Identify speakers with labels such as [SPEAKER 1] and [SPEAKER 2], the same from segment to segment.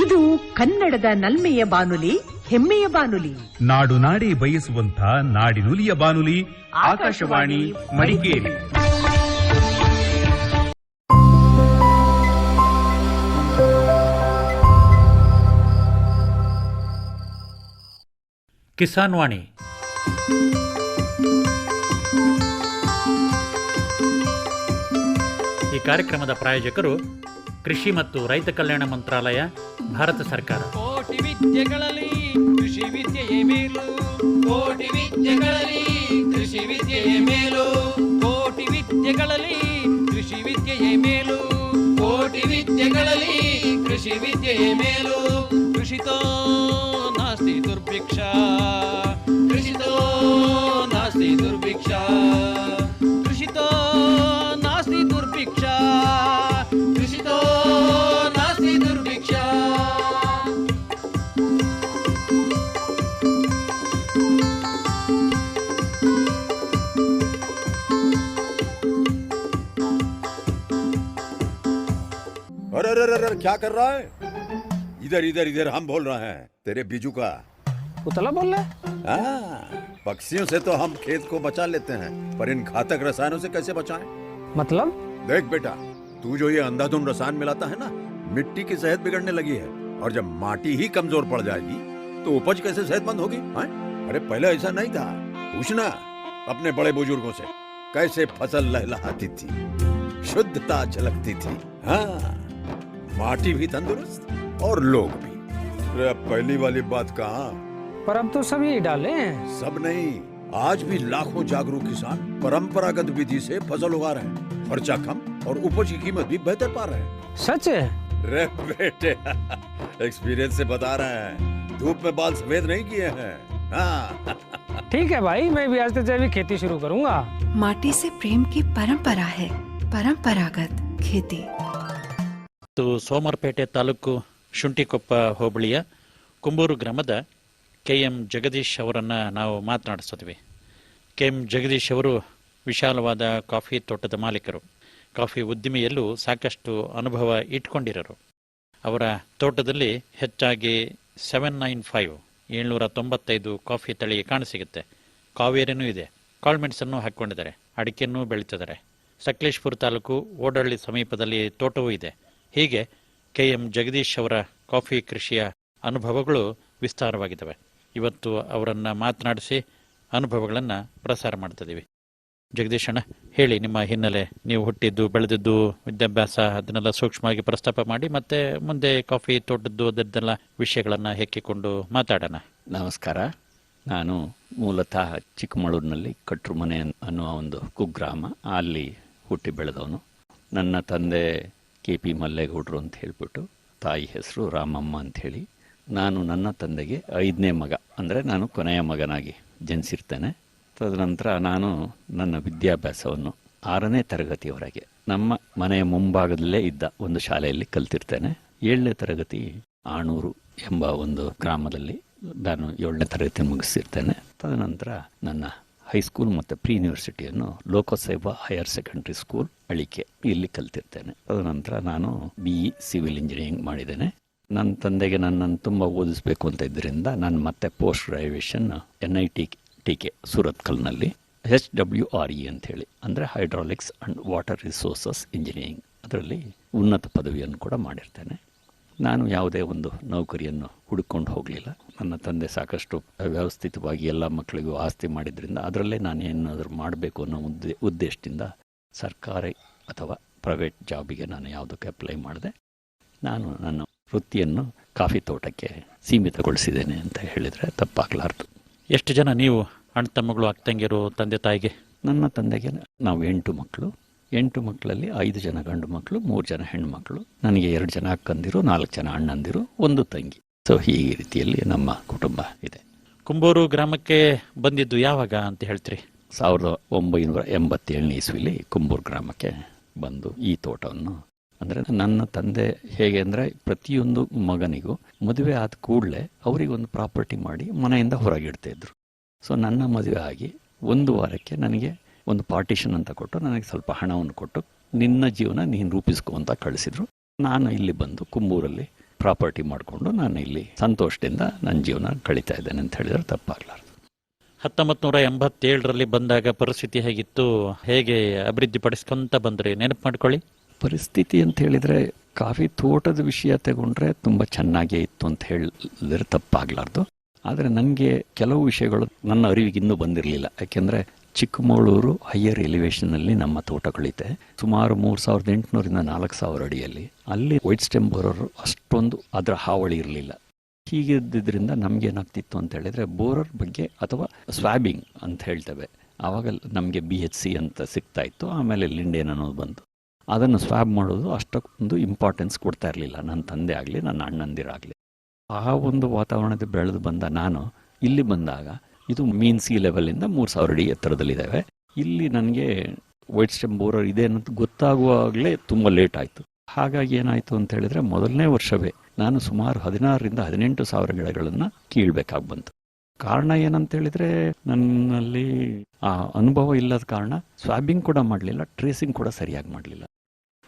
[SPEAKER 1] ಇದು ಕನ್ನಡದ ನಲ್ಮೆಯ ಬಾನುಲಿ, ಹೆಮ್ಮೆಯ ಬಾನುಲಿ.
[SPEAKER 2] ನಾಡು ನಾಡಿ ಬಯಸುವಂತ ನಾಡಿನುಲಿಯ ಬಾನುಲಿ ಆಕಾಶವಾಣಿ ಮಡಿಕೇರಿ.
[SPEAKER 3] ಕಿಸಾನ್ ವಾಣಿ. ಈ ಕಾರ್ಯಕ್ರಮದ ಪ್ರಾಯೋಜಕರು ಕೃಷಿ ಮತ್ತು ರೈತ ಕಲ್ಯಾಣ ಮಂತ್ರಾಲಯ, ಭಾರತ ಸರ್ಕಾರ.
[SPEAKER 4] ಕೋಟಿ ವಿದ್ಯೆಗಳಲ್ಲಿ ಕೃಷಿ ವಿದ್ಯೆಯೇ ಮೇಲು, ಕೋಟಿ ವಿದ್ಯೆಗಳಲ್ಲಿ ಕೃಷಿ ವಿದ್ಯೆಯೇ ಮೇಲು, ಕೋಟಿ ವಿದ್ಯೆಗಳಲ್ಲಿ ಕೃಷಿ ವಿದ್ಯೆಯೇ ಮೇಲು, ಕೋಟಿ ವಿದ್ಯೆಗಳಲ್ಲಿ ಕೃಷಿ ವಿದ್ಯೆಯೇ ಮೇಲು. ಕೃಷಿತೋ ನಾಸ್ತಿ ದುರ್ಭಿಕ್ಷ, ಕೃಷಿತೋ ನಾಸ್ತಿ ದುರ್ಭಿಕ್ಷ, ಕೃಷಿತೋ ನಾಸ್ತಿ ದುರ್ಭಿಕ್ಷ, ಕೃಷಿತೋ ನಾಸ್ತಿ ದುರ್ಭಿಕ್ಷ.
[SPEAKER 5] अरे अरे अरे क्या कर रहा है? इधर इधर इधर हम बोल रहे हैं तेरे बीजू का.
[SPEAKER 6] उतला बोल रहा है?
[SPEAKER 5] पक्षियों से तो हम खेत को बचा लेते हैं, पर इन घातक रसायनों से कैसे बचाएं?
[SPEAKER 6] मतलब?
[SPEAKER 5] देख बेटा, तू जो ये अंधाधुंध रसायन मिलाता है ना, मिट्टी की सेहत बिगड़ने लगी है. और जब माटी ही कमजोर पड़ जाएगी तो उपज कैसे सेहतमंद होगी? अरे पहले ऐसा नहीं था. पूछना अपने बड़े बुजुर्गों से, कैसे फसल लहलहाती थी, शुद्धता झलकती थी. हाँ, माटी भी तंदुरुस्त और लोग भी. अरे पहली वाली बात कहाँ?
[SPEAKER 6] पर अब तो सभी डाले हैं.
[SPEAKER 5] सब नहीं, आज भी लाखों जागरूक किसान परंपरागत विधि से फसल उगा रहे हैं. खर्चा कम और उपज की कीमत भी बेहतर पा रहे हैं.
[SPEAKER 6] सच है?
[SPEAKER 5] रे बेटे, एक्सपीरियंस से बता रहे हैं. धूप में बाल सफेद नहीं किए हैं. हाँ.
[SPEAKER 6] ठीक है भाई, मैं भी आज से जैविक खेती शुरू करूंगा.
[SPEAKER 7] माटी से प्रेम की परंपरा है, परंपरागत खेती.
[SPEAKER 3] ಸೋಮವಾರಪೇಟೆ ತಾಲೂಕು ಶುಂಠಿಕೊಪ್ಪ ಹೋಬಳಿಯ ಕುಂಬೂರು ಗ್ರಾಮದ KM ಜಗದೀಶ್ ಅವರನ್ನು ನಾವು ಮಾತನಾಡಿಸ್ತೀವಿ. KM ಜಗದೀಶ್ ಅವರು ವಿಶಾಲವಾದ ಕಾಫಿ ತೋಟದ ಮಾಲೀಕರು. ಕಾಫಿ ಉದ್ದಿಮೆಯಲ್ಲೂ ಸಾಕಷ್ಟು ಅನುಭವ ಇಟ್ಕೊಂಡಿರೋರು. ಅವರ ತೋಟದಲ್ಲಿ ಹೆಚ್ಚಾಗಿ 795 795 ಕಾಫಿ ತಳಿ ಕಾಣಸಿಗುತ್ತೆ. ಕಾವೇರಿನೂ ಇದೆ. ಕಾಳುಮೆಣಸನ್ನು ಹಾಕ್ಕೊಂಡಿದ್ದಾರೆ. ಅಡಿಕೆಯನ್ನು ಬೆಳೀತಿದ್ದಾರೆ. ಸಕಲೇಶ್ಪುರ ತಾಲೂಕು ಓಡಳ್ಳಿ ಸಮೀಪದಲ್ಲಿ ತೋಟವೂ ಇದೆ. ಹೀಗೆ KM ಜಗದೀಶ್ ಅವರ ಕಾಫಿ ಕೃಷಿಯ ಅನುಭವಗಳು ವಿಸ್ತಾರವಾಗಿದ್ದಾವೆ. ಇವತ್ತು ಅವರನ್ನು ಮಾತನಾಡಿಸಿ ಅನುಭವಗಳನ್ನು ಪ್ರಸಾರ ಮಾಡ್ತಿದ್ದೀವಿ. ಜಗದೀಶ್ ಅಣ್ಣ, ಹೇಳಿ ನಿಮ್ಮ ಹಿನ್ನೆಲೆ, ನೀವು ಹುಟ್ಟಿದ್ದು ಬೆಳೆದಿದ್ದು, ವಿದ್ಯಾಭ್ಯಾಸ, ಅದನ್ನೆಲ್ಲ ಸೂಕ್ಷ್ಮವಾಗಿ ಪ್ರಸ್ತಾಪ ಮಾಡಿ, ಮತ್ತೆ ಮುಂದೆ ಕಾಫಿ ತೋಟದ್ದು ಅದರದ್ದೆಲ್ಲ ವಿಷಯಗಳನ್ನು ಹೆಕ್ಕಿಕೊಂಡು ಮಾತಾಡೋಣ.
[SPEAKER 8] ನಮಸ್ಕಾರ. ನಾನು ಮೂಲತಃ ಚಿಕ್ಕಮಗಳೂರಿನಲ್ಲಿ ಕಟ್ರುಮನೆ ಅನ್ನುವ ಒಂದು ಕುಗ್ರಾಮ, ಅಲ್ಲಿ ಹುಟ್ಟಿ ಬೆಳೆದವನು. ನನ್ನ ತಂದೆ KP ಮಲ್ಲೇಗೌಡರು ಅಂತ ಹೇಳಿಬಿಟ್ಟು, ತಾಯಿ ಹೆಸರು ರಾಮಮ್ಮ ಅಂಥೇಳಿ. ನಾನು ನನ್ನ ತಂದೆಗೆ 5ನೇ ಮಗ, ಅಂದರೆ ನಾನು ಕೊನೆಯ ಮಗನಾಗಿ ಜನಿಸಿರ್ತೇನೆ. ತದನಂತರ ನಾನು ನನ್ನ ವಿದ್ಯಾಭ್ಯಾಸವನ್ನು 6ನೇ ತರಗತಿಯವರೆಗೆ ನಮ್ಮ ಮನೆಯ ಮುಂಭಾಗದಲ್ಲೇ ಇದ್ದ ಒಂದು ಶಾಲೆಯಲ್ಲಿ ಕಲ್ತಿರ್ತೇನೆ. 7ನೇ ತರಗತಿ ಆಣೂರು ಎಂಬ ಒಂದು ಗ್ರಾಮದಲ್ಲಿ ನಾನು 7ನೇ ತರಗತಿ ಮುಗಿಸಿರ್ತೇನೆ. ತದನಂತರ ನನ್ನ ಹೈಸ್ಕೂಲ್ ಮತ್ತು ಪ್ರೀ ಯೂನಿವರ್ಸಿಟಿಯನ್ನು ಲೋಕಸೇವಾ ಹೈಯರ್ ಸೆಕೆಂಡ್ರಿ ಸ್ಕೂಲ್ ಅಳಿಕೆ, ಇಲ್ಲಿ ಕಲ್ತಿರ್ತೇನೆ. ತದನಂತರ ನಾನು BE ಸಿವಿಲ್ ಇಂಜಿನಿಯರಿಂಗ್ ಮಾಡಿದ್ದೇನೆ. ನನ್ನ ತಂದೆಗೆ ನನ್ನನ್ನು ತುಂಬ ಓದಿಸ್ಬೇಕು ಅಂತ ಇದ್ದರಿಂದ ನಾನು ಮತ್ತೆ ಪೋಸ್ಟ್ ಗ್ರಾಜುಯೇಷನ್ NITK ಸೂರತ್ಕಲ್ನಲ್ಲಿ HWRE ಅಂಥೇಳಿ, ಅಂದರೆ hydraulics and water resources engineering, ಅದರಲ್ಲಿ ಉನ್ನತ ಪದವಿಯನ್ನು ಕೂಡ ಮಾಡಿರ್ತೇನೆ. ನಾನು ಯಾವುದೇ ಒಂದು ನೌಕರಿಯನ್ನು ಹುಡುಕೊಂಡು ಹೋಗಲಿಲ್ಲ. ನನ್ನ ತಂದೆ ಸಾಕಷ್ಟು ವ್ಯವಸ್ಥಿತವಾಗಿ ಎಲ್ಲ ಮಕ್ಕಳಿಗೂ ಆಸ್ತಿ ಮಾಡಿದ್ರಿಂದ ಅದರಲ್ಲೇ ನಾನು ಏನಾದರೂ ಮಾಡಬೇಕು ಅನ್ನೋ ಉದ್ದೇಶದಿಂದ ಸರ್ಕಾರಿ ಅಥವಾ ಪ್ರೈವೇಟ್ ಜಾಬಿಗೆ ನಾನು ಯಾವುದಕ್ಕೆ ಅಪ್ಲೈ ಮಾಡಿದೆ. ನಾನು ನನ್ನ ವೃತ್ತಿಯನ್ನು ಕಾಫಿ ತೋಟಕ್ಕೆ ಸೀಮಿತಗೊಳಿಸಿದ್ದೇನೆ ಅಂತ ಹೇಳಿದರೆ ತಪ್ಪಾಗಲಾರ್ದು.
[SPEAKER 3] ಎಷ್ಟು ಜನ ನೀವು ಅಣ್ಣ ತಮ್ಮಗಳು, ಅಕ್ಕ ತಂಗಿರು, ತಂದೆ ತಾಯಿಗೆ?
[SPEAKER 8] ನನ್ನ ತಂದೆಗೆ ನಾವು 8 ಮಕ್ಕಳು. 8 ಮಕ್ಕಳಲ್ಲಿ 5 ಜನ ಗಂಡು ಮಕ್ಕಳು, 3 ಜನ ಹೆಣ್ಣುಮಕ್ಕಳು. ನನಗೆ 2 ಜನ ಅಕ್ಕಂದಿರು, 4 ಜನ ಅಣ್ಣಂದಿರು, 1 ತಂಗಿ. ಸೊ ಈ ರೀತಿಯಲ್ಲಿ ನಮ್ಮ ಕುಟುಂಬ ಇದೆ.
[SPEAKER 3] ಕುಂಬೂರು ಗ್ರಾಮಕ್ಕೆ ಬಂದಿದ್ದು ಯಾವಾಗ ಅಂತ ಹೇಳ್ತೀರಿ?
[SPEAKER 8] 1987ನೇ ಇಸ್ವಿಲಿ ಕುಂಬೂರು ಗ್ರಾಮಕ್ಕೆ ಬಂದು ಈ ತೋಟವನ್ನು, ಅಂದರೆ ನನ್ನ ತಂದೆ ಹೇಗೆ ಅಂದರೆ ಪ್ರತಿಯೊಂದು ಮಗನಿಗೂ ಮದುವೆ ಆದ ಕೂಡಲೇ ಅವರಿಗೊಂದು ಪ್ರಾಪರ್ಟಿ ಮಾಡಿ ಮನೆಯಿಂದ ಹೊರಗಿಡ್ತಾಯಿದ್ರು. ಸೊ ನನ್ನ ಮದುವೆ ಆಗಿ 1 ವಾರಕ್ಕೆ ನನಗೆ ಒಂದು ಪಾರ್ಟಿಷನ್ ಅಂತ ಕೊಟ್ಟು ನನಗೆ ಸ್ವಲ್ಪ ಹಣವನ್ನು ಕೊಟ್ಟು ನಿನ್ನ ಜೀವನ ನೀನು ರೂಪಿಸ್ಕೊ ಅಂತ ಕಳಿಸಿದ್ರು. ನಾನು ಇಲ್ಲಿ ಬಂದು ಕುಂಬೂರಲ್ಲಿ ಪ್ರಾಪರ್ಟಿ ಮಾಡಿಕೊಂಡು ನಾನು ಇಲ್ಲಿ ಸಂತೋಷದಿಂದ ನನ್ನ ಜೀವನ ಕಳೀತಾ ಇದ್ದೇನೆ ಅಂತ ಹೇಳಿದ್ರೆ ತಪ್ಪಾಗಲಾರ್ದು.
[SPEAKER 3] 1987ರಲ್ಲಿ ಬಂದಾಗ ಪರಿಸ್ಥಿತಿ ಹೇಗಿತ್ತು, ಹೇಗೆ ಅಭಿವೃದ್ಧಿ ಪಡಿಸ್ಕೊಂತ ಬಂದ್ರಿ, ನೆನಪು ಮಾಡ್ಕೊಳ್ಳಿ.
[SPEAKER 8] ಪರಿಸ್ಥಿತಿ ಅಂತ ಹೇಳಿದರೆ ಕಾಫಿ ತೋಟದ ವಿಷಯ ತಗೊಂಡ್ರೆ ತುಂಬ ಚೆನ್ನಾಗೇ ಇತ್ತು ಅಂತ ಹೇಳಿದ್ರೆ ತಪ್ಪಾಗಲಾರ್ದು. ಆದರೆ ನನಗೆ ಕೆಲವು ವಿಷಯಗಳು ನನ್ನ ಅರಿವಿಗೆ ಇನ್ನೂ ಬಂದಿರಲಿಲ್ಲ. ಯಾಕೆಂದರೆ ಚಿಕ್ಕಮಗಳೂರು ಹೈಯರ್ ಎಲಿವೇಶನ್ನಲ್ಲಿ ನಮ್ಮ ತೋಟಗಳಿದೆ. ಸುಮಾರು 3800ರಿಂದ 4000 ಅಡಿಯಲ್ಲಿ. ಅಲ್ಲಿ ವೈಟ್ ಸ್ಟೆಮ್ ಬೋರರ್ ಅಷ್ಟೊಂದು ಅದರ ಹಾವಳಿ ಇರಲಿಲ್ಲ. ಹೀಗಿದ್ದರಿಂದ ನಮಗೇನಾಗ್ತಿತ್ತು ಅಂತ ಹೇಳಿದರೆ ಬೋರರ್ ಬಗ್ಗೆ ಅಥವಾ ಸ್ವ್ಯಾಬಿಂಗ್ ಅಂತ ಹೇಳ್ತೇವೆ, ಆವಾಗ ನಮಗೆ BHC ಅಂತ ಸಿಗ್ತಾ ಇತ್ತು. ಆಮೇಲೆ ಲಿಂಡೇನ್ ಅನ್ನೋದು ಬಂತು. ಅದನ್ನು ಸ್ವ್ಯಾಬ್ ಮಾಡೋದು ಅಷ್ಟೊಂದು ಇಂಪಾರ್ಟೆನ್ಸ್ ಕೊಡ್ತಾ ಇರಲಿಲ್ಲ ನನ್ನ ತಂದೆ ಆಗಲಿ ನನ್ನ ಅಣ್ಣಂದಿರಾಗಲಿ. ಆ ಒಂದು ವಾತಾವರಣದ ಬೆಳೆದು ಬಂದ ನಾನು ಇಲ್ಲಿ ಬಂದಾಗ ಇದು ಮೀನ್ ಸಿ ಲೆವೆಲಿಂದ 3000 ಅಡಿ ಎತ್ತರದಲ್ಲಿದ್ದಾವೆ. ಇಲ್ಲಿ ನನಗೆ ವೈಟ್ ಸ್ಟೆಮ್ ಬೋರರ್ ಇದೆ ಅನ್ನೋದು ಗೊತ್ತಾಗುವಾಗಲೇ ತುಂಬ ಲೇಟ್ ಆಯಿತು. ಹಾಗಾಗಿ ಏನಾಯಿತು ಅಂತ ಹೇಳಿದರೆ ಮೊದಲನೇ ವರ್ಷವೇ ನಾನು ಸುಮಾರು 16ರಿಂದ 18,000 ಗಿಡಗಳನ್ನು ಕೀಳ್ಬೇಕಾಗಿ ಬಂತು. ಕಾರಣ ಏನಂತ ಹೇಳಿದರೆ ನನ್ನಲ್ಲಿ ಆ ಅನುಭವ ಇಲ್ಲದ ಕಾರಣ ಸ್ವ್ಯಾಬಿಂಗ್ ಕೂಡ ಮಾಡಲಿಲ್ಲ, ಟ್ರೇಸಿಂಗ್ ಕೂಡ ಸರಿಯಾಗಿ ಮಾಡಲಿಲ್ಲ.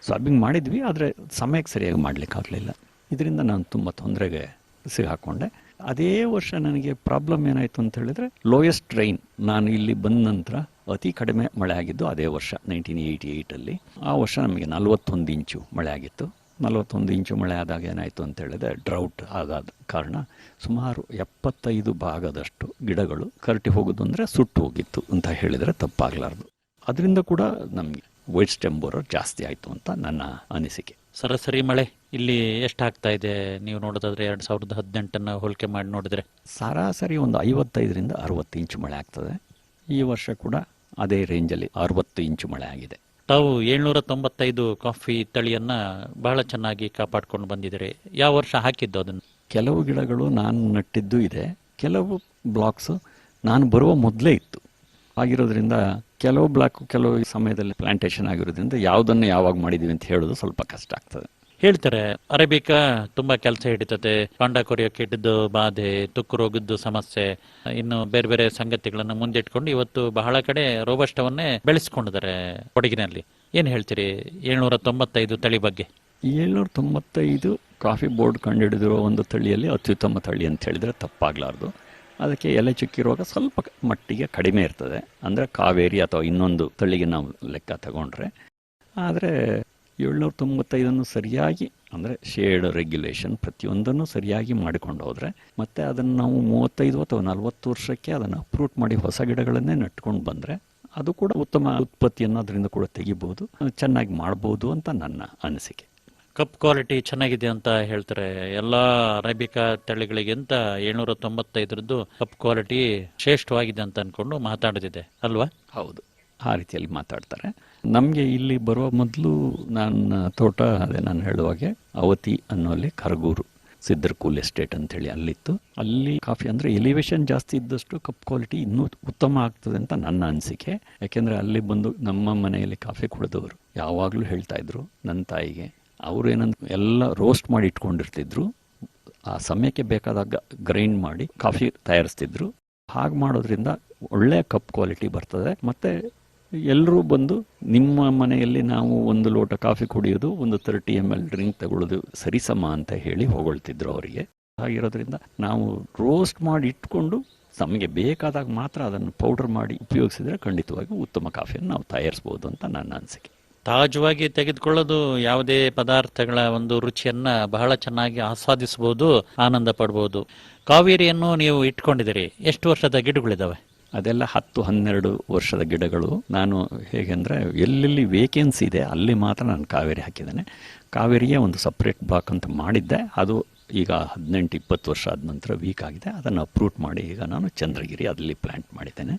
[SPEAKER 8] ಸ್ವ್ಯಾಬಿಂಗ್ ಮಾಡಿದ್ವಿ, ಆದರೆ ಸಮಯಕ್ಕೆ ಸರಿಯಾಗಿ ಮಾಡಲಿಕ್ಕಾಗಲಿಲ್ಲ. ಇದರಿಂದ ನಾನು ತುಂಬ ತೊಂದರೆಗೆ ಸಿಗಾಕೊಂಡೆ. ಅದೇ ವರ್ಷ ನನಗೆ ಪ್ರಾಬ್ಲಮ್ ಏನಾಯಿತು ಅಂತ ಹೇಳಿದರೆ ಲೋಯೆಸ್ಟ್ ರೈನ್, ನಾನು ಇಲ್ಲಿ ಬಂದ ನಂತರ ಅತಿ ಕಡಿಮೆ ಮಳೆ ಆಗಿದ್ದು ಅದೇ ವರ್ಷ 1988ಅಲ್ಲಿ. ಆ ವರ್ಷ ನಮಗೆ 41 ಇಂಚು ಮಳೆ ಆಗಿತ್ತು. 41 ಇಂಚು ಮಳೆ ಆದಾಗ ಏನಾಯಿತು ಅಂತ ಹೇಳಿದ್ರೆ ಡ್ರೌಟ್ ಆಗಾದ ಕಾರಣ ಸುಮಾರು 75 ಭಾಗದಷ್ಟು ಗಿಡಗಳು ಕರಟಿ ಹೋಗೋದು ಅಂದರೆ ಸುಟ್ಟು ಹೋಗಿತ್ತು ಅಂತ ಹೇಳಿದರೆ ತಪ್ಪಾಗಲಾರ್ದು. ಅದರಿಂದ ಕೂಡ ನಮಗೆ ವೈಟ್ ಸ್ಟೆಮ್ ಬೋರರ್ ಜಾಸ್ತಿ ಆಯಿತು ಅಂತ ನನ್ನ ಅನಿಸಿಕೆ.
[SPEAKER 3] ಸರಾಸರಿ ಮಳೆ ಇಲ್ಲಿ ಎಷ್ಟಾಗ್ತಾ ಇದೆ ನೀವು ನೋಡೋದಾದ್ರೆ 2018 ಹೋಲಿಕೆ ಮಾಡಿ ನೋಡಿದ್ರೆ?
[SPEAKER 8] ಸರಾಸರಿ ಒಂದು 55ರಿಂದ 60 ಇಂಚು ಮಳೆ ಆಗ್ತದೆ. ಈ ವರ್ಷ ಕೂಡ ಅದೇ ರೇಂಜಲ್ಲಿ 60 ಇಂಚು ಮಳೆ ಆಗಿದೆ.
[SPEAKER 3] ತಾವು 795 ಕಾಫಿ ತಳಿಯನ್ನ ಬಹಳ ಚೆನ್ನಾಗಿ ಕಾಪಾಡ್ಕೊಂಡು ಬಂದಿದ್ದೀರಿ. ಯಾವ ವರ್ಷ ಹಾಕಿದ್ದು ಅದನ್ನು?
[SPEAKER 8] ಕೆಲವು ಗಿಡಗಳು ನಾನು ನಟ್ಟಿದ್ದು ಇದೆ, ಕೆಲವು ಬ್ಲಾಕ್ಸ್ ನಾನು ಬರುವ ಮೊದಲೇ ಇತ್ತು. ಆಗಿರೋದ್ರಿಂದ ಕೆಲವು ಬ್ಲಾಕ್ ಕೆಲವು ಸಮಯದಲ್ಲಿ ಪ್ಲಾಂಟೇಶನ್ ಆಗಿರೋದ್ರಿಂದ ಯಾವುದನ್ನು ಯಾವಾಗ ಮಾಡಿದ್ದೀವಿ ಅಂತ ಹೇಳೋದು ಸ್ವಲ್ಪ ಕಷ್ಟ ಆಗ್ತದೆ.
[SPEAKER 3] ಹೇಳ್ತಾರೆ ಅರೇಬಿಕಾ ತುಂಬಾ ಕೆಲಸ ಹಿಡಿತದೆ, ಕಾಂಡ ಕೊರಿಯೋಕೆ ಹಿಡಿದು ಬಾಧೆ, ತುಕ್ಕು ರೋಗದ್ದು ಸಮಸ್ಯೆ, ಇನ್ನು ಬೇರೆ ಬೇರೆ ಸಂಗತಿಗಳನ್ನು ಮುಂದಿಟ್ಕೊಂಡು ಇವತ್ತು ಬಹಳ ಕಡೆ ರೋಬಸ್ಟವನ್ನೇ ಬೆಳೆಸ್ಕೊಂಡಿದ್ದಾರೆ ಕೊಡಗಿನಲ್ಲಿ. ಏನು ಹೇಳ್ತೀರಿ 795 ತಳಿ ಬಗ್ಗೆ?
[SPEAKER 8] 795 ಕಾಫಿ ಬೋರ್ಡ್ ಕಂಡುಹಿಡಿದಿರೋ ಒಂದು ತಳಿಯಲ್ಲಿ ಅತ್ಯುತ್ತಮ ತಳಿ ಅಂತ ಹೇಳಿದರೆ ತಪ್ಪಾಗಲಾರ್ದು. ಅದಕ್ಕೆ ಎಲೆ ಚುಕ್ಕಿ ರೋಗ ಸ್ವಲ್ಪ ಮಟ್ಟಿಗೆ ಕಡಿಮೆ ಇರ್ತದೆ, ಅಂದರೆ ಕಾವೇರಿ ಅಥವಾ ಇನ್ನೊಂದು ತಳಿಗೆ ನಾವು ಲೆಕ್ಕ ತಗೊಂಡ್ರೆ. ಆದರೆ 795 ಸರಿಯಾಗಿ ಅಂದರೆ ಶೇಡ್ ರೆಗ್ಯುಲೇಷನ್ ಪ್ರತಿಯೊಂದನ್ನು ಸರಿಯಾಗಿ ಮಾಡಿಕೊಂಡು ಹೋದರೆ ಮತ್ತು ಅದನ್ನು ನಾವು 35 ಅಥವಾ 40 ವರ್ಷಕ್ಕೆ ಅದನ್ನು ಅಪ್ರೂಟ್ ಮಾಡಿ ಹೊಸ ಗಿಡಗಳನ್ನೇ ನಟ್ಕೊಂಡು ಬಂದರೆ ಅದು ಕೂಡ ಉತ್ತಮ ಉತ್ಪತ್ತಿಯನ್ನು ಅದರಿಂದ ಕೂಡ ತೆಗಿಬೋದು, ಚೆನ್ನಾಗಿ ಮಾಡ್ಬೋದು ಅಂತ ನನ್ನ ಅನಿಸಿಕೆ.
[SPEAKER 3] ಕಪ್ ಕ್ವಾಲಿಟಿ ಚೆನ್ನಾಗಿದೆ ಅಂತ ಹೇಳ್ತಾರೆ. ಎಲ್ಲ ಅರೇಬಿಕಾ ತಳಿಗಳಿಗಿಂತ 795 ಕಪ್ ಕ್ವಾಲಿಟಿ ಶ್ರೇಷ್ಠವಾಗಿದೆ ಅಂತ ಅನ್ಕೊಂಡು ಮಾತಾಡೋದಿದೆ ಅಲ್ವಾ?
[SPEAKER 8] ಹೌದು, ಆ ರೀತಿಯಲ್ಲಿ ಮಾತಾಡ್ತಾರೆ. ನಮಗೆ ಇಲ್ಲಿ ಬರುವ ಮೊದಲು ನನ್ನ ತೋಟ ಅದೇ ನಾನು ಹೇಳುವಾಗೆ ಅವತಿ ಅನ್ನೋಲ್ಲಿ ಕರಗೂರು ಸಿದ್ದರ್ಕೂಲ್ ಎಸ್ಟೇಟ್ ಅಂತೇಳಿ ಅಲ್ಲಿತ್ತು. ಅಲ್ಲಿ ಕಾಫಿ ಅಂದರೆ ಎಲಿವೇಶನ್ ಜಾಸ್ತಿ ಇದ್ದಷ್ಟು ಕಪ್ ಕ್ವಾಲಿಟಿ ಇನ್ನೂ ಉತ್ತಮ ಆಗ್ತದೆ ಅಂತ ನನ್ನ ಅನಿಸಿಕೆ. ಯಾಕೆಂದರೆ ಅಲ್ಲಿ ಬಂದು ನಮ್ಮ ಮನೆಯಲ್ಲಿ ಕಾಫಿ ಕುಡಿದವರು ಯಾವಾಗಲೂ ಹೇಳ್ತಾ ಇದ್ರು ನನ್ನ ತಾಯಿಗೆ, ಅವರು ಏನಂತ ಎಲ್ಲ ರೋಸ್ಟ್ ಮಾಡಿ ಇಟ್ಕೊಂಡಿರ್ತಿದ್ರು, ಆ ಸಮಯಕ್ಕೆ ಬೇಕಾದಾಗ ಗ್ರೈಂಡ್ ಮಾಡಿ ಕಾಫಿ ತಯಾರಿಸ್ತಿದ್ರು. ಹಾಗೆ ಮಾಡೋದ್ರಿಂದ ಒಳ್ಳೆಯ ಕಪ್ ಕ್ವಾಲಿಟಿ ಬರ್ತದೆ. ಮತ್ತು ಎಲ್ಲರೂ ಬಂದು ನಿಮ್ಮ ಮನೆಯಲ್ಲಿ ನಾವು ಒಂದು ಲೋಟ ಕಾಫಿ ಕುಡಿಯೋದು, ಒಂದು 30 ml ಡ್ರಿಂಕ್ ತಗೊಳ್ಳೋದು ಸರಿಸಮ ಅಂತ ಹೇಳಿ ಹೊಗಳ್ತಿದ್ರು ಅವರಿಗೆ. ಹಾಗಿರೋದ್ರಿಂದ ನಾವು ರೋಸ್ಟ್ ಮಾಡಿ ಇಟ್ಕೊಂಡು ನಮಗೆ ಬೇಕಾದಾಗ ಮಾತ್ರ ಅದನ್ನು ಪೌಡರ್ ಮಾಡಿ ಉಪಯೋಗಿಸಿದರೆ ಖಂಡಿತವಾಗಿ ಉತ್ತಮ ಕಾಫಿಯನ್ನು ನಾವು ತಯಾರಿಸ್ಬೋದು ಅಂತ ನನ್ನ ಅನಿಸಿಕೆ.
[SPEAKER 3] ತಾಜವಾಗಿ ತೆಗೆದುಕೊಳ್ಳೋದು ಯಾವುದೇ ಪದಾರ್ಥಗಳ ಒಂದು ರುಚಿಯನ್ನ ಬಹಳ ಚೆನ್ನಾಗಿ ಆಸ್ವಾದಿಸಬಹುದು, ಆನಂದ ಪಡಬಹುದು. ಕಾವೇರಿಯನ್ನು ನೀವು ಇಟ್ಕೊಂಡಿದ್ದೀರಿ, ಎಷ್ಟು ವರ್ಷದ ಗಿಡಗಳಿದಾವೆ?
[SPEAKER 8] ಅದೆಲ್ಲ 10-12 ವರ್ಷದ ಗಿಡಗಳು. ನಾನು ಹೇಗೆಂದರೆ ಎಲ್ಲೆಲ್ಲಿ ವೇಕೆನ್ಸಿ ಇದೆ ಅಲ್ಲಿ ಮಾತ್ರ ನಾನು ಕಾವೇರಿ ಹಾಕಿದ್ದೇನೆ. ಕಾವೇರಿಯೇ ಒಂದು ಸಪ್ರೇಟ್ ಬ್ಲಾಕ್ ಅಂತ ಮಾಡಿದ್ದೆ, ಅದು ಈಗ 18-20 ವರ್ಷ ಆದ ನಂತರ ವೀಕ್ ಆಗಿದೆ. ಅದನ್ನು ಅಪ್ರೂಟ್ ಮಾಡಿ ಈಗ ನಾನು ಚಂದ್ರಗಿರಿ ಅಲ್ಲಿ ಪ್ಲಾಂಟ್ ಮಾಡಿದ್ದೇನೆ.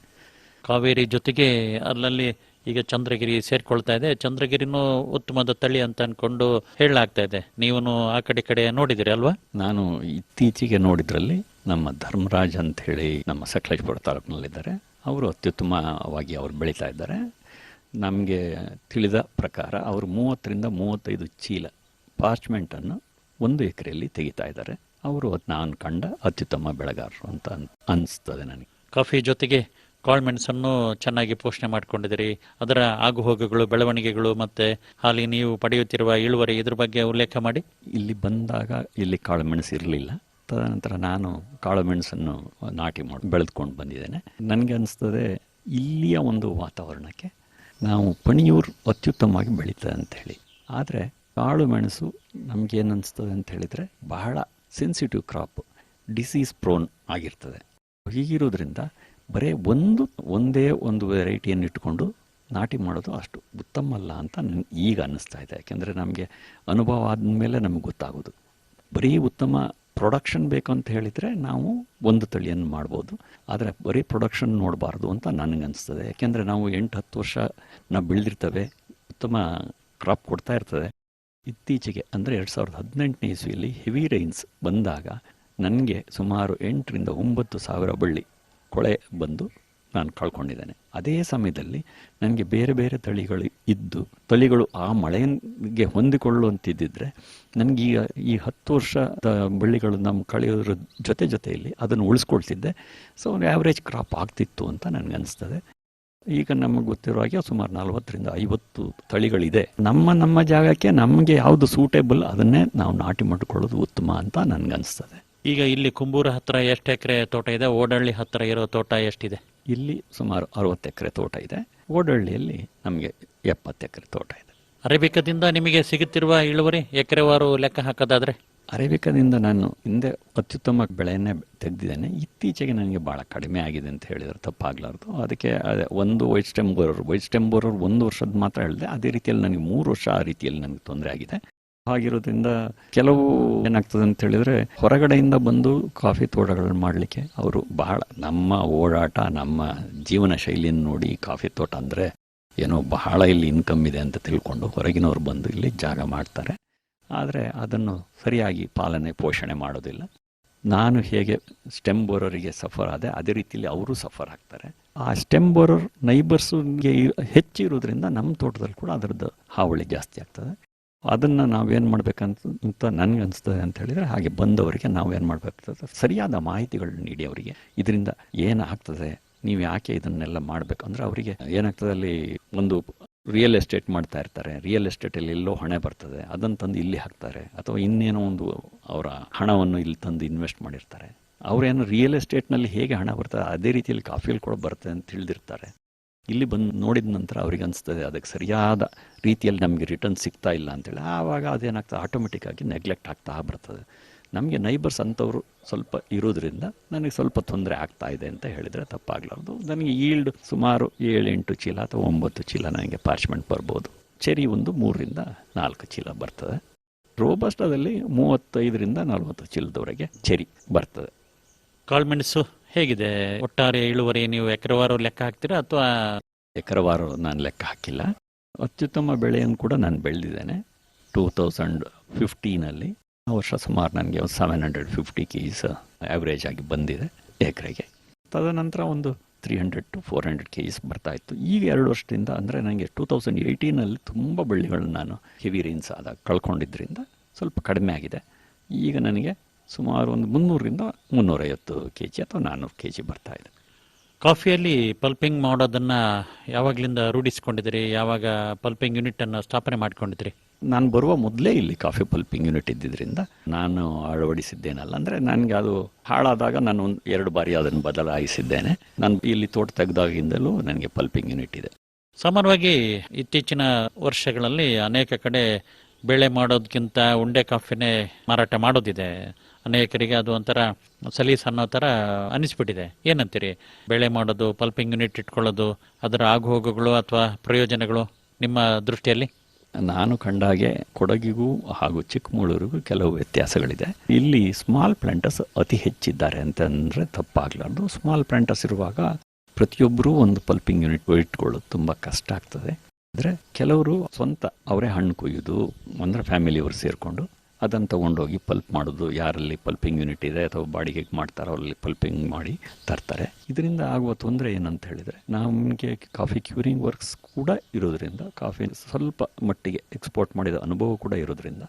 [SPEAKER 3] ಕಾವೇರಿ ಜೊತೆಗೆ ಅಲ್ಲಲ್ಲಿ ಈಗ ಚಂದ್ರಗಿರಿ ಸೇರ್ಕೊಳ್ತಾ ಇದೆ. ಚಂದ್ರಗಿರಿನೂ ಉತ್ತಮದ ತಳಿ ಅಂತ ಅನ್ಕೊಂಡು ಹೇಳಲಾಗ್ತಾ ಇದೆ. ನೀವು ಆ ಕಡೆ ನೋಡಿದಿರಿ ಅಲ್ವಾ?
[SPEAKER 8] ನಾನು ಇತ್ತೀಚೆಗೆ ನೋಡಿದ್ರಲ್ಲಿ ನಮ್ಮ ಧರ್ಮರಾಜ್ ಅಂತ ಹೇಳಿ ನಮ್ಮ ಸಕಲೇಶ್ಪುರ ತಾಲೂಕಿನಲ್ಲಿದ್ದಾರೆ. ಅವರು ಅತ್ಯುತ್ತಮವಾಗಿ ಅವರು ಬೆಳೀತಾ ಇದ್ದಾರೆ. ನಮಗೆ ತಿಳಿದ ಪ್ರಕಾರ ಅವರು 30ರಿಂದ 35 ಚೀಲ ಪಾರ್ಚ್ಮೆಂಟನ್ನು 1 ಎಕರೆಯಲ್ಲಿ ತೆಗಿತಾ ಇದ್ದಾರೆ. ಅವರು ನಾನು ಕಂಡ ಅತ್ಯುತ್ತಮ ಬೆಳೆಗಾರರು ಅಂತ ಅನಿಸ್ತದೆ ನನಗೆ.
[SPEAKER 3] ಕಾಫಿ ಜೊತೆಗೆ ಕಾಳುಮೆಣಸನ್ನು ಚೆನ್ನಾಗಿ ಪೋಷಣೆ ಮಾಡ್ಕೊಂಡಿದ್ದೀರಿ. ಅದರ ಆಗುಹೋಗುಗಳು, ಬೆಳವಣಿಗೆಗಳು ಮತ್ತೆ ಹಾಲಿ ನೀವು ಪಡೆಯುತ್ತಿರುವ ಇಳುವರಿ ಇದ್ರ ಬಗ್ಗೆ ಉಲ್ಲೇಖ ಮಾಡಿ.
[SPEAKER 8] ಇಲ್ಲಿ ಬಂದಾಗ ಇಲ್ಲಿ ಕಾಳುಮೆಣಸು ಇರಲಿಲ್ಲ. ತದನಂತರ ನಾನು ಕಾಳುಮೆಣಸನ್ನು ನಾಟಿ ಮಾಡಿ ಬೆಳೆದುಕೊಂಡು ಬಂದಿದ್ದೇನೆ. ನನಗೆ ಅನಿಸ್ತದೆ ಇಲ್ಲಿಯ ಒಂದು ವಾತಾವರಣಕ್ಕೆ ನಾವು ಪಣಿಯೂರು ಅತ್ಯುತ್ತಮವಾಗಿ ಬೆಳೀತದೆ ಅಂಥೇಳಿ. ಆದರೆ ಕಾಳುಮೆಣಸು ನಮಗೇನು ಅನಿಸ್ತದೆ ಅಂತ ಹೇಳಿದರೆ ಬಹಳ ಸೆನ್ಸಿಟಿವ್ ಕ್ರಾಪ್, ಡಿಸೀಸ್ ಪ್ರೋನ್ ಆಗಿರ್ತದೆ. ಹೀಗಿರೋದ್ರಿಂದ ಬರೀ ಒಂದೇ ಒಂದು ವೆರೈಟಿಯನ್ನು ಇಟ್ಕೊಂಡು ನಾಟಿ ಮಾಡೋದು ಅಷ್ಟು ಉತ್ತಮ ಅಲ್ಲ ಅಂತ ನನಗೆ ಈಗ ಅನ್ನಿಸ್ತಾ ಇದೆ. ಯಾಕೆಂದರೆ ನಮಗೆ ಅನುಭವ ಆದಮೇಲೆ ನಮಗೆ ಗೊತ್ತಾಗೋದು. ಬರೀ ಉತ್ತಮ ಪ್ರೊಡಕ್ಷನ್ ಬೇಕು ಅಂತ ಹೇಳಿದರೆ ನಾವು ಒಂದು ತಳಿಯನ್ನು ಮಾಡ್ಬೋದು, ಆದರೆ ಬರೀ ಪ್ರೊಡಕ್ಷನ್ ನೋಡಬಾರ್ದು ಅಂತ ನನಗನ್ನಿಸ್ತದೆ. ಯಾಕೆಂದರೆ ನಾವು 8-10 ವರ್ಷ ನಾವು ಬೆಳೆದಿರ್ತೇವೆ, ಉತ್ತಮ ಕ್ರಾಪ್ ಕೊಡ್ತಾ ಇರ್ತದೆ. ಇತ್ತೀಚೆಗೆ ಅಂದರೆ 2018ನೇ ಇಸ್ವಿಯಲ್ಲಿ ಹೆವಿ ರೈನ್ಸ್ ಬಂದಾಗ ನನಗೆ ಸುಮಾರು 8,000-9 ಸಾವಿರ ಬಳ್ಳಿ ಕೊಳೆ ಬಂದು ನಾನು ಕಳ್ಕೊಂಡಿದ್ದೇನೆ. ಅದೇ ಸಮಯದಲ್ಲಿ ನನಗೆ ಬೇರೆ ಬೇರೆ ತಳಿಗಳು ಆ ಮಳೆಗೆ ಹೊಂದಿಕೊಳ್ಳುವಂತಿದ್ದರೆ ನನಗೀಗ ಈ 10 ವರ್ಷದ ಬಳ್ಳಿಗಳು ನಮ್ಮ ಕಳೆಯೋದ್ರ ಜೊತೆಯಲ್ಲಿ ಅದನ್ನು ಉಳಿಸ್ಕೊಳ್ತಿದ್ದೆ. ಸೊ ಒಂದು ಆ್ಯಾವ್ರೇಜ್ ಕ್ರಾಪ್ ಆಗ್ತಿತ್ತು ಅಂತ ನನಗನ್ನಿಸ್ತದೆ. ಈಗ ನಮಗೆ ಗೊತ್ತಿರೋ ಹಾಗೆ ಸುಮಾರು 40-50 ತಳಿಗಳಿದೆ. ನಮ್ಮ ಜಾಗಕ್ಕೆ ನಮಗೆ ಯಾವುದು ಸೂಟೇಬಲ್ ಅದನ್ನೇ ನಾವು ನಾಟಿ ಮಾಡಿಕೊಳ್ಳೋದು ಉತ್ತಮ ಅಂತ ನನಗನ್ನಿಸ್ತದೆ.
[SPEAKER 3] ಈಗ ಇಲ್ಲಿ ಕುಂಬೂರ ಹತ್ರ ಎಷ್ಟು ಎಕರೆ ತೋಟ ಇದೆ? ಓಡಳ್ಳಿ ಹತ್ರ ಇರೋ ತೋಟ ಎಷ್ಟಿದೆ?
[SPEAKER 8] ಇಲ್ಲಿ ಸುಮಾರು 60 ಎಕರೆ ತೋಟ ಇದೆ. ಓಡಳ್ಳಿಯಲ್ಲಿ ನಮಗೆ 70 ಎಕರೆ ತೋಟ ಇದೆ.
[SPEAKER 3] ಅರೇಬಿಕದಿಂದ ನಿಮಗೆ ಸಿಗುತ್ತಿರುವ ಇಳುವರಿ ಎಕರೆವಾರು ಲೆಕ್ಕ ಹಾಕೋದಾದ್ರೆ?
[SPEAKER 8] ಅರೇಬಿಕದಿಂದ ನಾನು ಹಿಂದೆ ಅತ್ಯುತ್ತಮ ಬೆಳೆಯನ್ನೇ ತೆಗೆದಿದ್ದೇನೆ. ಇತ್ತೀಚೆಗೆ ನನಗೆ ಭಾಳ ಕಡಿಮೆ ಆಗಿದೆ ಅಂತ ಹೇಳಿದರೆ ತಪ್ಪಾಗಲಾರ್ದು. ಅದಕ್ಕೆ ಒಂದು ವೈಟ್ ಸ್ಟೆಮ್ ಬೋರರ್ 1 ವರ್ಷದ ಮಾತ್ರ ಹೇಳಿದೆ. ಅದೇ ರೀತಿಯಲ್ಲಿ ನನಗೆ 3 ವರ್ಷ ಆ ರೀತಿಯಲ್ಲಿ ನನಗೆ ತೊಂದರೆ ಆಗಿದೆ. ಹಾಗಿರೋದ್ರಿಂದ ಕೆಲವು ಏನಾಗ್ತದೆ ಅಂತ ಹೇಳಿದರೆ ಹೊರಗಡೆಯಿಂದ ಬಂದು ಕಾಫಿ ತೋಟಗಳನ್ನು ಮಾಡಲಿಕ್ಕೆ ಅವರು ಬಹಳ ನಮ್ಮ ಓಡಾಟ, ನಮ್ಮ ಜೀವನ ಶೈಲಿಯನ್ನು ನೋಡಿ ಕಾಫಿ ತೋಟ ಅಂದರೆ ಏನೋ ಬಹಳ ಇಲ್ಲಿ ಇನ್ಕಮ್ ಇದೆ ಅಂತ ತಿಳ್ಕೊಂಡು ಹೊರಗಿನವ್ರು ಬಂದು ಇಲ್ಲಿ ಜಾಗ ಮಾಡ್ತಾರೆ. ಆದರೆ ಅದನ್ನು ಸರಿಯಾಗಿ ಪಾಲನೆ ಪೋಷಣೆ ಮಾಡೋದಿಲ್ಲ. ನಾನು ಹೇಗೆ ಸ್ಟೆಮ್ ಬೋರರಿಗೆ ಸಫರ್ ಆದೆ ಅದೇ ರೀತಿಯಲ್ಲಿ ಅವರು ಸಫರ್ ಆಗ್ತಾರೆ. ಆ ಸ್ಟೆಮ್ ಬೋರರ್ ನೈಬರ್ಸ್ಗೆ ಹೆಚ್ಚಿರೋದ್ರಿಂದ ನಮ್ಮ ತೋಟದಲ್ಲಿ ಕೂಡ ಅದರದ್ದು ಹಾವಳಿ ಜಾಸ್ತಿ ಆಗ್ತದೆ. ಅದನ್ನು ನಾವೇನು ಮಾಡಬೇಕಂತ ನನಗೆ ಅನಿಸ್ತದೆ ಅಂತ ಹೇಳಿದರೆ, ಹಾಗೆ ಬಂದವರಿಗೆ ನಾವೇನು ಮಾಡಬೇಕಾಗ್ತದೆ, ಸರಿಯಾದ ಮಾಹಿತಿಗಳನ್ನ ನೀಡಿ ಅವರಿಗೆ ಇದರಿಂದ ಏನಾಗ್ತದೆ, ನೀವು ಯಾಕೆ ಇದನ್ನೆಲ್ಲ ಮಾಡಬೇಕು ಅಂದರೆ ಅವರಿಗೆ ಏನಾಗ್ತದೆ, ಅಲ್ಲಿ ಒಂದು ರಿಯಲ್ ಎಸ್ಟೇಟ್ ಮಾಡ್ತಾ ಇರ್ತಾರೆ, ರಿಯಲ್ ಎಸ್ಟೇಟಲ್ಲಿ ಎಲ್ಲೋ ಹಣ ಬರ್ತದೆ, ಅದನ್ನು ತಂದು ಇಲ್ಲಿ ಹಾಕ್ತಾರೆ, ಅಥವಾ ಇನ್ನೇನೋ ಒಂದು ಅವರ ಹಣವನ್ನು ಇಲ್ಲಿ ತಂದು ಇನ್ವೆಸ್ಟ್ ಮಾಡಿರ್ತಾರೆ. ಅವರೇನು ರಿಯಲ್ ಎಸ್ಟೇಟ್ನಲ್ಲಿ ಹೇಗೆ ಹಣ ಬರ್ತದೆ ಅದೇ ರೀತಿಯಲ್ಲಿ ಕಾಫಿಯಲ್ಲಿ ಕೂಡ ಬರ್ತದೆ ಅಂತ ತಿಳಿದಿರ್ತಾರೆ. ಇಲ್ಲಿ ಬಂದು ನೋಡಿದ ನಂತರ ಅವ್ರಿಗೆ ಅನಿಸ್ತದೆ ಅದಕ್ಕೆ ಸರಿಯಾದ ರೀತಿಯಲ್ಲಿ ನಮಗೆ ರಿಟರ್ನ್ ಸಿಗ್ತಾ ಇಲ್ಲ ಅಂತೇಳಿ. ಆವಾಗ ಅದೇನಾಗ್ತದೆ, ಆಟೋಮೆಟಿಕ್ಕಾಗಿ ನೆಗ್ಲೆಕ್ಟ್ ಆಗ್ತಾ ಬರ್ತದೆ. ನಮಗೆ ನೈಬರ್ಸ್ ಅಂಥವ್ರು ಸ್ವಲ್ಪ ಇರೋದ್ರಿಂದ ನನಗೆ ಸ್ವಲ್ಪ ತೊಂದರೆ ಆಗ್ತಾ ಇದೆ ಅಂತ ಹೇಳಿದರೆ ತಪ್ಪಾಗಲಾರ್ದು. ನನಗೆ ಈಲ್ಡ್ ಸುಮಾರು 7-8 ಚೀಲ ಅಥವಾ 9 ಚೀಲ ನನಗೆ ಪಾರ್ಚ್ಮೆಂಟ್ ಬರ್ಬೋದು. ಚೆರಿ ಒಂದು 3-4 ಚೀಲ ಬರ್ತದೆ. ರೋಬಸ್ಟಾದಲ್ಲಿ 35-40 ಚೀಲದವರೆಗೆ ಚೆರಿ ಬರ್ತದೆ.
[SPEAKER 3] ಕಾಳುಮೆಣಸು ಹೇಗಿದೆ ಒಟ್ಟಾರೆ ಇಳುವರಿ? ನೀವು ಎಕರೆವಾರು ಲೆಕ್ಕ ಹಾಕ್ತೀರಾ ಅಥವಾ?
[SPEAKER 8] ಎಕರೆವಾರು ನಾನು ಲೆಕ್ಕ ಹಾಕಿಲ್ಲ. ಅತ್ಯುತ್ತಮ ಬೆಳೆಯನ್ನು ಕೂಡ ನಾನು ಬೆಳೆದಿದ್ದೇನೆ. 2015ನಲ್ಲಿ ಆ ವರ್ಷ ಸುಮಾರು ನನಗೆ 750 kgs ಆ್ಯಾವ್ರೇಜ್ ಆಗಿ ಬಂದಿದೆ ಎಕರೆಗೆ. ತದನಂತರ ಒಂದು 300-400 kgs ಬರ್ತಾಯಿತ್ತು. ಈಗ 2 ವರ್ಷದಿಂದ ಅಂದರೆ ನನಗೆ 2018ನಲ್ಲಿ ತುಂಬ ಬಳ್ಳಿಗಳನ್ನು ನಾನು ಹೆವಿ ರೈನ್ಸ್ ಆದಾಗ ಕಳ್ಕೊಂಡಿದ್ದರಿಂದ ಸ್ವಲ್ಪ ಕಡಿಮೆ ಆಗಿದೆ. ಈಗ ನನಗೆ ಸುಮಾರು ಒಂದು 300-350 kg ಅಥವಾ 400 kg ಬರ್ತಾ ಇದೆ.
[SPEAKER 3] ಕಾಫಿಯಲ್ಲಿ ಪಲ್ಪಿಂಗ್ ಮಾಡೋದನ್ನು ಯಾವಾಗಲಿಂದ ರೂಢಿಸ್ಕೊಂಡಿದ್ದೀರಿ? ಯಾವಾಗ ಪಲ್ಪಿಂಗ್ ಯೂನಿಟನ್ನು ಸ್ಥಾಪನೆ ಮಾಡ್ಕೊಂಡಿದ್ರಿ?
[SPEAKER 8] ನಾನು ಬರುವ ಮೊದಲೇ ಇಲ್ಲಿ ಕಾಫಿ ಪಲ್ಪಿಂಗ್ ಯೂನಿಟ್ ಇದ್ದಿದ್ದರಿಂದ ನಾನು ಅಳವಡಿಸಿದ್ದೇನಲ್ಲ. ಅಂದರೆ ನನಗೆ ಅದು ಹಾಳಾದಾಗ ನಾನು 2 ಬಾರಿ ಅದನ್ನು ಬದಲಾಯಿಸಿದ್ದೇನೆ. ನಾನು ಇಲ್ಲಿ ತೋಟ ತೆಗೆದಾಗಿಂದಲೂ ನನಗೆ ಪಲ್ಪಿಂಗ್ ಯೂನಿಟ್ ಇದೆ.
[SPEAKER 3] ಸಾಮಾನ್ಯವಾಗಿ ಇತ್ತೀಚಿನ ವರ್ಷಗಳಲ್ಲಿ ಅನೇಕ ಕಡೆ ಬೆಳೆ ಮಾಡೋದಕ್ಕಿಂತ ಉಂಡೆ ಕಾಫಿನೇ ಮಾರಾಟ ಮಾಡೋದಿದೆ. ಅನೇಕರಿಗೆ ಅದು ಒಂಥರ ಸಲೀಸ್ ಅನ್ನೋ ಥರ ಅನಿಸ್ಬಿಟ್ಟಿದೆ. ಏನಂತೀರಿ? ಬೆಳೆ ಮಾಡೋದು, ಪಲ್ಪಿಂಗ್ ಯೂನಿಟ್ ಇಟ್ಕೊಳ್ಳೋದು, ಅದರ ಆಗುಹೋಗುಗಳು ಅಥವಾ ಪ್ರಯೋಜನಗಳು ನಿಮ್ಮ ದೃಷ್ಟಿಯಲ್ಲಿ?
[SPEAKER 8] ನಾನು ಕಂಡಾಗೆ ಕೊಡಗಿಗೂ ಹಾಗೂ ಚಿಕ್ಕಮಗಳೂರಿಗೂ ಕೆಲವು ವ್ಯತ್ಯಾಸಗಳಿದೆ. ಇಲ್ಲಿ ಸ್ಮಾಲ್ ಪ್ಲಾಂಟರ್ಸ್ ಅತಿ ಹೆಚ್ಚಿದ್ದಾರೆ ಅಂತಂದರೆ ತಪ್ಪಾಗಲಾರ್ದು. ಸ್ಮಾಲ್ ಪ್ಲಾಂಟರ್ಸ್ ಇರುವಾಗ ಪ್ರತಿಯೊಬ್ಬರೂ ಒಂದು ಪಲ್ಪಿಂಗ್ ಯೂನಿಟ್ ಇಟ್ಕೊಳ್ಳೋದು ತುಂಬ ಕಷ್ಟ ಆಗ್ತದೆ. ಅಂದರೆ ಕೆಲವರು ಸ್ವಂತ ಅವರೇ ಹಣ್ಣು ಕೊಯ್ಯೋದು, ಅಂದರೆ ಫ್ಯಾಮಿಲಿಯವರು ಸೇರಿಕೊಂಡು ಅದನ್ನು ತೊಗೊಂಡೋಗಿ ಪಲ್ಪ್ ಮಾಡೋದು. ಯಾರಲ್ಲಿ ಪಲ್ಪಿಂಗ್ ಯೂನಿಟ್ ಇದೆ ಅಥವಾ ಬಾಡಿಗೆಗೆ ಮಾಡ್ತಾರೋ ಅವರಲ್ಲಿ ಪಲ್ಪಿಂಗ್ ಮಾಡಿ ತರ್ತಾರೆ. ಇದರಿಂದ ಆಗುವ ತೊಂದರೆ ಏನಂತ ಹೇಳಿದರೆ, ನಮಗೆ ಕಾಫಿ ಕ್ಯೂರಿಂಗ್ ವರ್ಕ್ಸ್ ಕೂಡ ಇರೋದ್ರಿಂದ, ಕಾಫಿ ಸ್ವಲ್ಪ ಮಟ್ಟಿಗೆ ಎಕ್ಸ್ಪೋರ್ಟ್ ಮಾಡಿದ ಅನುಭವ ಕೂಡ ಇರೋದ್ರಿಂದ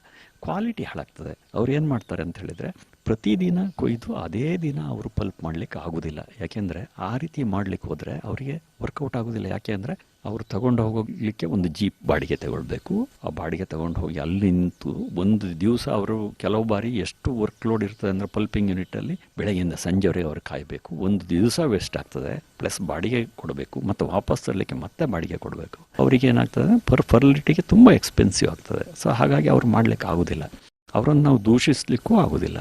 [SPEAKER 8] ಕ್ವಾಲಿಟಿ ಹಾಳಾಗ್ತದೆ. ಅವ್ರು ಏನು ಮಾಡ್ತಾರೆ ಅಂತ ಹೇಳಿದರೆ ಪ್ರತಿದಿನ ಕೊಯ್ದು ಅದೇ ದಿನ ಅವರು ಪಲ್ಪ್ ಮಾಡಲಿಕ್ಕೆ ಆಗೋದಿಲ್ಲ. ಯಾಕೆಂದರೆ ಆ ರೀತಿ ಮಾಡಲಿಕ್ಕೆ ಹೋದರೆ ಅವರಿಗೆ ವರ್ಕೌಟ್ ಆಗೋದಿಲ್ಲ. ಯಾಕೆ ಅಂದರೆ ಅವರು ತಗೊಂಡು ಹೋಗಲಿಕ್ಕೆ ಒಂದು ಜೀಪ್ ಬಾಡಿಗೆ ತಗೊಳ್ಬೇಕು. ಆ ಬಾಡಿಗೆ ತಗೊಂಡು ಹೋಗಿ ಅಲ್ಲಿ ನಿಂತು ಒಂದು ದಿವಸ ಅವರು ಕೆಲವು ಬಾರಿ ಎಷ್ಟು ವರ್ಕ್ ಲೋಡ್ ಇರ್ತದೆ ಅಂದರೆ ಪಲ್ಪಿಂಗ್ ಯೂನಿಟಲ್ಲಿ ಬೆಳಗ್ಗೆಯಿಂದ ಸಂಜೆವರೆಗೆ ಅವರು ಕಾಯಬೇಕು. ಒಂದು ದಿವಸ ವೇಸ್ಟ್ ಆಗ್ತದೆ, ಪ್ಲಸ್ ಬಾಡಿಗೆ ಕೊಡಬೇಕು, ಮತ್ತು ವಾಪಸ್ ತರಲಿಕ್ಕೆ ಮತ್ತೆ ಬಾಡಿಗೆ ಕೊಡಬೇಕು. ಅವರಿಗೆ ಏನಾಗ್ತದೆ ಪರ್ ಲೀಟಿಗೆ ತುಂಬ ಎಕ್ಸ್ಪೆನ್ಸಿವ್ ಆಗ್ತದೆ. ಸೊ ಹಾಗಾಗಿ ಅವ್ರು ಮಾಡಲಿಕ್ಕೆ ಆಗೋದಿಲ್ಲ. ಅವರನ್ನು ನಾವು ದೂಷಿಸಲಿಕ್ಕೂ ಆಗೋದಿಲ್ಲ.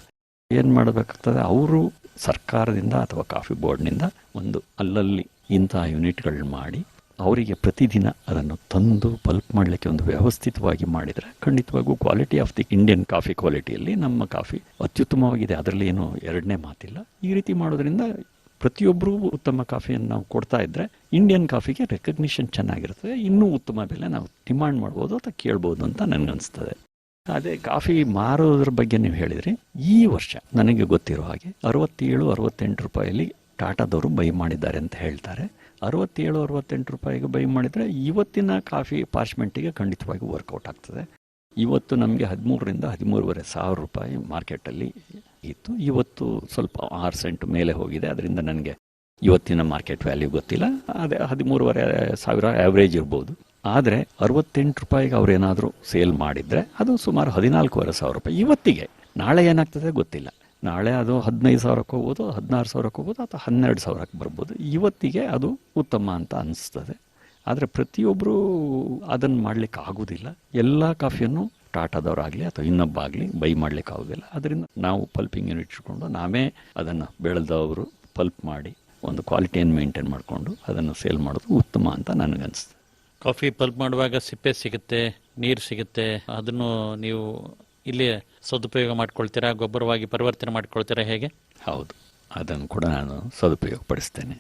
[SPEAKER 8] ಏನು ಮಾಡಬೇಕಾಗ್ತದೆ, ಅವರು ಸರ್ಕಾರದಿಂದ ಅಥವಾ ಕಾಫಿ ಬೋರ್ಡ್ನಿಂದ ಒಂದು ಅಲ್ಲಲ್ಲಿ ಇಂತಹ ಯೂನಿಟ್ಗಳು ಮಾಡಿ ಅವರಿಗೆ ಪ್ರತಿದಿನ ಅದನ್ನು ತಂದು ಪಲ್ಪ್ ಮಾಡಲಿಕ್ಕೆ ಒಂದು ವ್ಯವಸ್ಥಿತವಾಗಿ ಮಾಡಿದರೆ ಖಂಡಿತವಾಗೂ quality of the Indian coffee ಕ್ವಾಲಿಟಿಯಲ್ಲಿ ನಮ್ಮ ಕಾಫಿ ಅತ್ಯುತ್ತಮವಾಗಿದೆ. ಅದರಲ್ಲಿ ಏನು ಎರಡನೇ ಮಾತಿಲ್ಲ. ಈ ರೀತಿ ಮಾಡೋದ್ರಿಂದ ಪ್ರತಿಯೊಬ್ಬರೂ ಉತ್ತಮ ಕಾಫಿಯನ್ನು ನಾವು ಕೊಡ್ತಾ ಇದ್ದರೆ ಇಂಡಿಯನ್ ಕಾಫಿಗೆ ರೆಕಗ್ನಿಷನ್ ಚೆನ್ನಾಗಿರ್ತದೆ. ಇನ್ನೂ ಉತ್ತಮ ಬೆಲೆ ನಾವು ಡಿಮಾಂಡ್ ಮಾಡ್ಬೋದು ಅಥವಾ ಕೇಳ್ಬೋದು ಅಂತ ನನಗನ್ನಿಸ್ತದೆ. ಅದೇ ಕಾಫಿ ಮಾರೋದ್ರ ಬಗ್ಗೆ ನೀವು ಹೇಳಿದ್ರಿ, ಈ ವರ್ಷ ನನಗೆ ಗೊತ್ತಿರೋ ಹಾಗೆ 67-68 ರೂಪಾಯಲ್ಲಿ ಟಾಟಾದವರು ಬೈ ಮಾಡಿದ್ದಾರೆ ಅಂತ ಹೇಳ್ತಾರೆ. 67-68 ರೂಪಾಯಿಗೆ ಬೈ ಮಾಡಿದರೆ ಇವತ್ತಿನ ಕಾಫಿ ಪಾರ್ಚ್ಮೆಂಟಿಗೆ ಖಂಡಿತವಾಗಿ ವರ್ಕೌಟ್ ಆಗ್ತದೆ. ಇವತ್ತು ನಮಗೆ 13,000 to 13,500 ರೂಪಾಯಿ ಮಾರ್ಕೆಟಲ್ಲಿ ಇತ್ತು. ಇವತ್ತು ಸ್ವಲ್ಪ 6 ಸೆಂಟ್ ಮೇಲೆ ಹೋಗಿದೆ. ಅದರಿಂದ ನನಗೆ ಇವತ್ತಿನ ಮಾರ್ಕೆಟ್ ವ್ಯಾಲ್ಯೂ ಗೊತ್ತಿಲ್ಲ. ಅದೇ 13,500 ಆ್ಯಾವ್ರೇಜ್ ಇರ್ಬೋದು. ಆದರೆ 68 ರೂಪಾಯಿಗೆ ಅವರೇನಾದರೂ ಸೇಲ್ ಮಾಡಿದರೆ ಅದು ಸುಮಾರು 14,500 ರೂಪಾಯಿ ಇವತ್ತಿಗೆ. ನಾಳೆ ಏನಾಗ್ತದೆ ಗೊತ್ತಿಲ್ಲ. ನಾಳೆ ಅದು 15,000ಕ್ಕೆ ಹೋಗ್ಬೋದು, 16,000ಕ್ಕೆ ಹೋಗ್ಬೋದು, ಅಥವಾ 12,000ಕ್ಕೆ ಬರ್ಬೋದು. ಇವತ್ತಿಗೆ ಅದು ಉತ್ತಮ ಅಂತ ಅನಿಸ್ತದೆ. ಆದರೆ ಪ್ರತಿಯೊಬ್ಬರೂ ಅದನ್ನು ಮಾಡಲಿಕ್ಕೆ ಆಗೋದಿಲ್ಲ. ಎಲ್ಲ ಕಾಫಿಯನ್ನು ಟಾಟಾದವರಾಗಲಿ ಅಥವಾ ಇನ್ನೊಬ್ಬ ಆಗಲಿ ಬೈ ಮಾಡಲಿಕ್ಕೆ ಆಗೋದಿಲ್ಲ. ಅದರಿಂದ ನಾವು ಪಲ್ಪಿಂಗ್ ಯೂನಿಟ್ ಇಟ್ಕೊಂಡು ನಾವೇ ಅದನ್ನು ಬೆಳೆದವರು ಪಲ್ಪ್ ಮಾಡಿ ಒಂದು ಕ್ವಾಲಿಟಿಯನ್ನು ಮೇಂಟೈನ್ ಮಾಡಿಕೊಂಡು ಅದನ್ನು ಸೇಲ್ ಮಾಡೋದು ಉತ್ತಮ ಅಂತ ನನಗನ್ನಿಸ್ತದೆ.
[SPEAKER 3] ಕಾಫಿ ಪಲ್ಪ್ ಮಾಡುವಾಗ ಸಿಪ್ಪೆ ಸಿಗುತ್ತೆ, ನೀರು ಸಿಗುತ್ತೆ, ಅದನ್ನು ನೀವು ಇಲ್ಲಿ ಸದುಪಯೋಗ ಮಾಡ್ಕೊಳ್ತೀರಾ, ಗೊಬ್ಬರವಾಗಿ ಪರಿವರ್ತನೆ ಮಾಡ್ಕೊಳ್ತೀರಾ, ಹೇಗೆ?
[SPEAKER 8] ಹೌದು, ಅದನ್ನು ಕೂಡ ನಾನು ಸದುಪಯೋಗ ಪಡಿಸ್ತೇನೆ.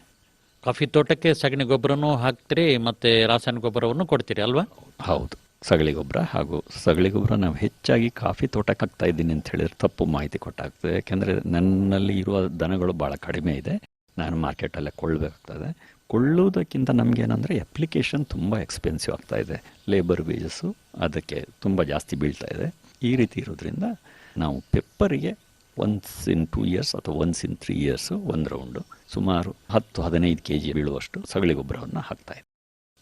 [SPEAKER 3] ಕಾಫಿ ತೋಟಕ್ಕೆ ಸಗಣಿ ಗೊಬ್ಬರನೂ ಹಾಕ್ತೀರಿ ಮತ್ತು ರಾಸಾಯನಿಕ ಗೊಬ್ಬರವನ್ನು ಕೊಡ್ತೀರಿ ಅಲ್ವಾ?
[SPEAKER 8] ಹೌದು, ಸಗಳಿ ಗೊಬ್ಬರ ಹಾಗೂ ಸಗಳಿ ಗೊಬ್ಬರ ನಾವು ಹೆಚ್ಚಾಗಿ ಕಾಫಿ ತೋಟಕ್ಕೆ ಹಾಕ್ತಾ ಇದ್ದೀನಿ ಅಂತ ಹೇಳಿದ್ರೆ ತಪ್ಪು ಮಾಹಿತಿ ಕೊಟ್ಟಾಗ್ತದೆ. ಯಾಕೆಂದರೆ ನನ್ನಲ್ಲಿ ಇರುವ ದನಗಳು ಭಾಳ ಕಡಿಮೆ ಇದೆ. ನಾನು ಮಾರ್ಕೆಟಲ್ಲೇ ಕೊಳ್ಳಬೇಕಾಗ್ತದೆ. ಕೊಳ್ಳೋದಕ್ಕಿಂತ ನಮಗೇನಂದರೆ ಅಪ್ಲಿಕೇಶನ್ ತುಂಬ ಎಕ್ಸ್ಪೆನ್ಸಿವ್ ಆಗ್ತಾ ಇದೆ. ಲೇಬರ್ ವೇಜಸ್ಸು ಅದಕ್ಕೆ ತುಂಬ ಜಾಸ್ತಿ ಬೀಳ್ತಾ ಇದೆ. ಈ ರೀತಿ ಇರೋದ್ರಿಂದ ನಾವು ಪೆಪ್ಪರಿಗೆ ಒನ್ಸ್ ಇನ್ 2 years ಅಥವಾ ಒನ್ಸ್ ಇನ್ 3 years ಒಂದು ರೌಂಡು ಸುಮಾರು 10-15 kg ಬೀಳುವಷ್ಟು ಸಗಳಿ ಗೊಬ್ಬರವನ್ನು ಹಾಕ್ತಾಯಿದೆ.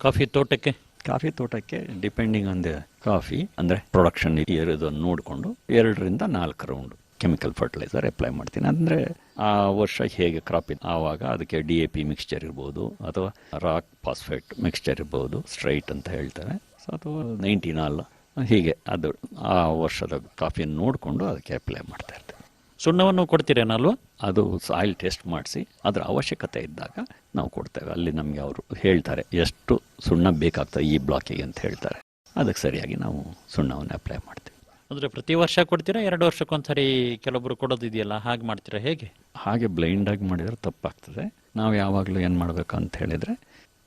[SPEAKER 8] ಕಾಫಿ ತೋಟಕ್ಕೆ ಡಿಪೆಂಡಿಂಗ್ ಆನ್ ದ ಕಾಫಿ ಅಂದರೆ ಪ್ರೊಡಕ್ಷನ್ ಇರೋದನ್ನು ನೋಡಿಕೊಂಡು 2 ರಿಂದ 4 ರೌಂಡು ಕೆಮಿಕಲ್ ಫರ್ಟಿಲೈಸರ್ ಅಪ್ಲೈ ಮಾಡ್ತೀನಿ. ಅಂದರೆ ಆ ವರ್ಷ ಹೇಗೆ ಕ್ರಾಪ್ ಇದೆ ಆವಾಗ ಅದಕ್ಕೆ DAP ಮಿಕ್ಸ್ಚರ್ ಇರ್ಬೋದು, ಅಥವಾ ರಾಕ್ ಫಾಸ್ಫೇಟ್ ಮಿಕ್ಸ್ಚರ್ ಇರ್ಬೋದು, ಸ್ಟ್ರೈಟ್ ಅಂತ ಹೇಳ್ತಾರೆ, ಅಥವಾ 19 ಹೀಗೆ ಅದು ಆ ವರ್ಷದ ಕಾಫಿಯನ್ನು ನೋಡಿಕೊಂಡು ಅದಕ್ಕೆ ಅಪ್ಲೈ ಮಾಡ್ತಾ ಇರ್ತೀವಿ.
[SPEAKER 3] ಸುಣ್ಣವನ್ನು ಕೊಡ್ತೀರೇನಲ್ವ?
[SPEAKER 8] ಅದು ಸಾಯಿಲ್ ಟೆಸ್ಟ್ ಮಾಡಿಸಿ ಅದರ ಅವಶ್ಯಕತೆ ಇದ್ದಾಗ ನಾವು ಕೊಡ್ತೇವೆ. ಅಲ್ಲಿ ನಮಗೆ ಅವರು ಹೇಳ್ತಾರೆ ಎಷ್ಟು ಸುಣ್ಣ ಬೇಕಾಗ್ತದೆ ಈ ಬ್ಲಾಕಿಗೆ ಅಂತ ಹೇಳ್ತಾರೆ. ಅದಕ್ಕೆ ಸರಿಯಾಗಿ ನಾವು ಸುಣ್ಣವನ್ನು ಅಪ್ಲೈ ಮಾಡ್ತೀವಿ.
[SPEAKER 3] ಅಂದರೆ ಪ್ರತಿ ವರ್ಷ ಕೊಡ್ತೀರಾ, 2 ವರ್ಷಕ್ಕೊಂದ್ಸರಿ ಕೆಲವೊಬ್ಬರು ಕೊಡೋದಿದೆಯಲ್ಲ, ಹಾಗೆ ಮಾಡ್ತೀರಾ, ಹೇಗೆ?
[SPEAKER 8] ಹಾಗೆ ಬ್ಲೈಂಡಾಗಿ ಮಾಡಿದರೆ ತಪ್ಪಾಗ್ತದೆ. ನಾವು ಯಾವಾಗಲೂ ಏನು ಮಾಡಬೇಕು ಅಂತ ಹೇಳಿದರೆ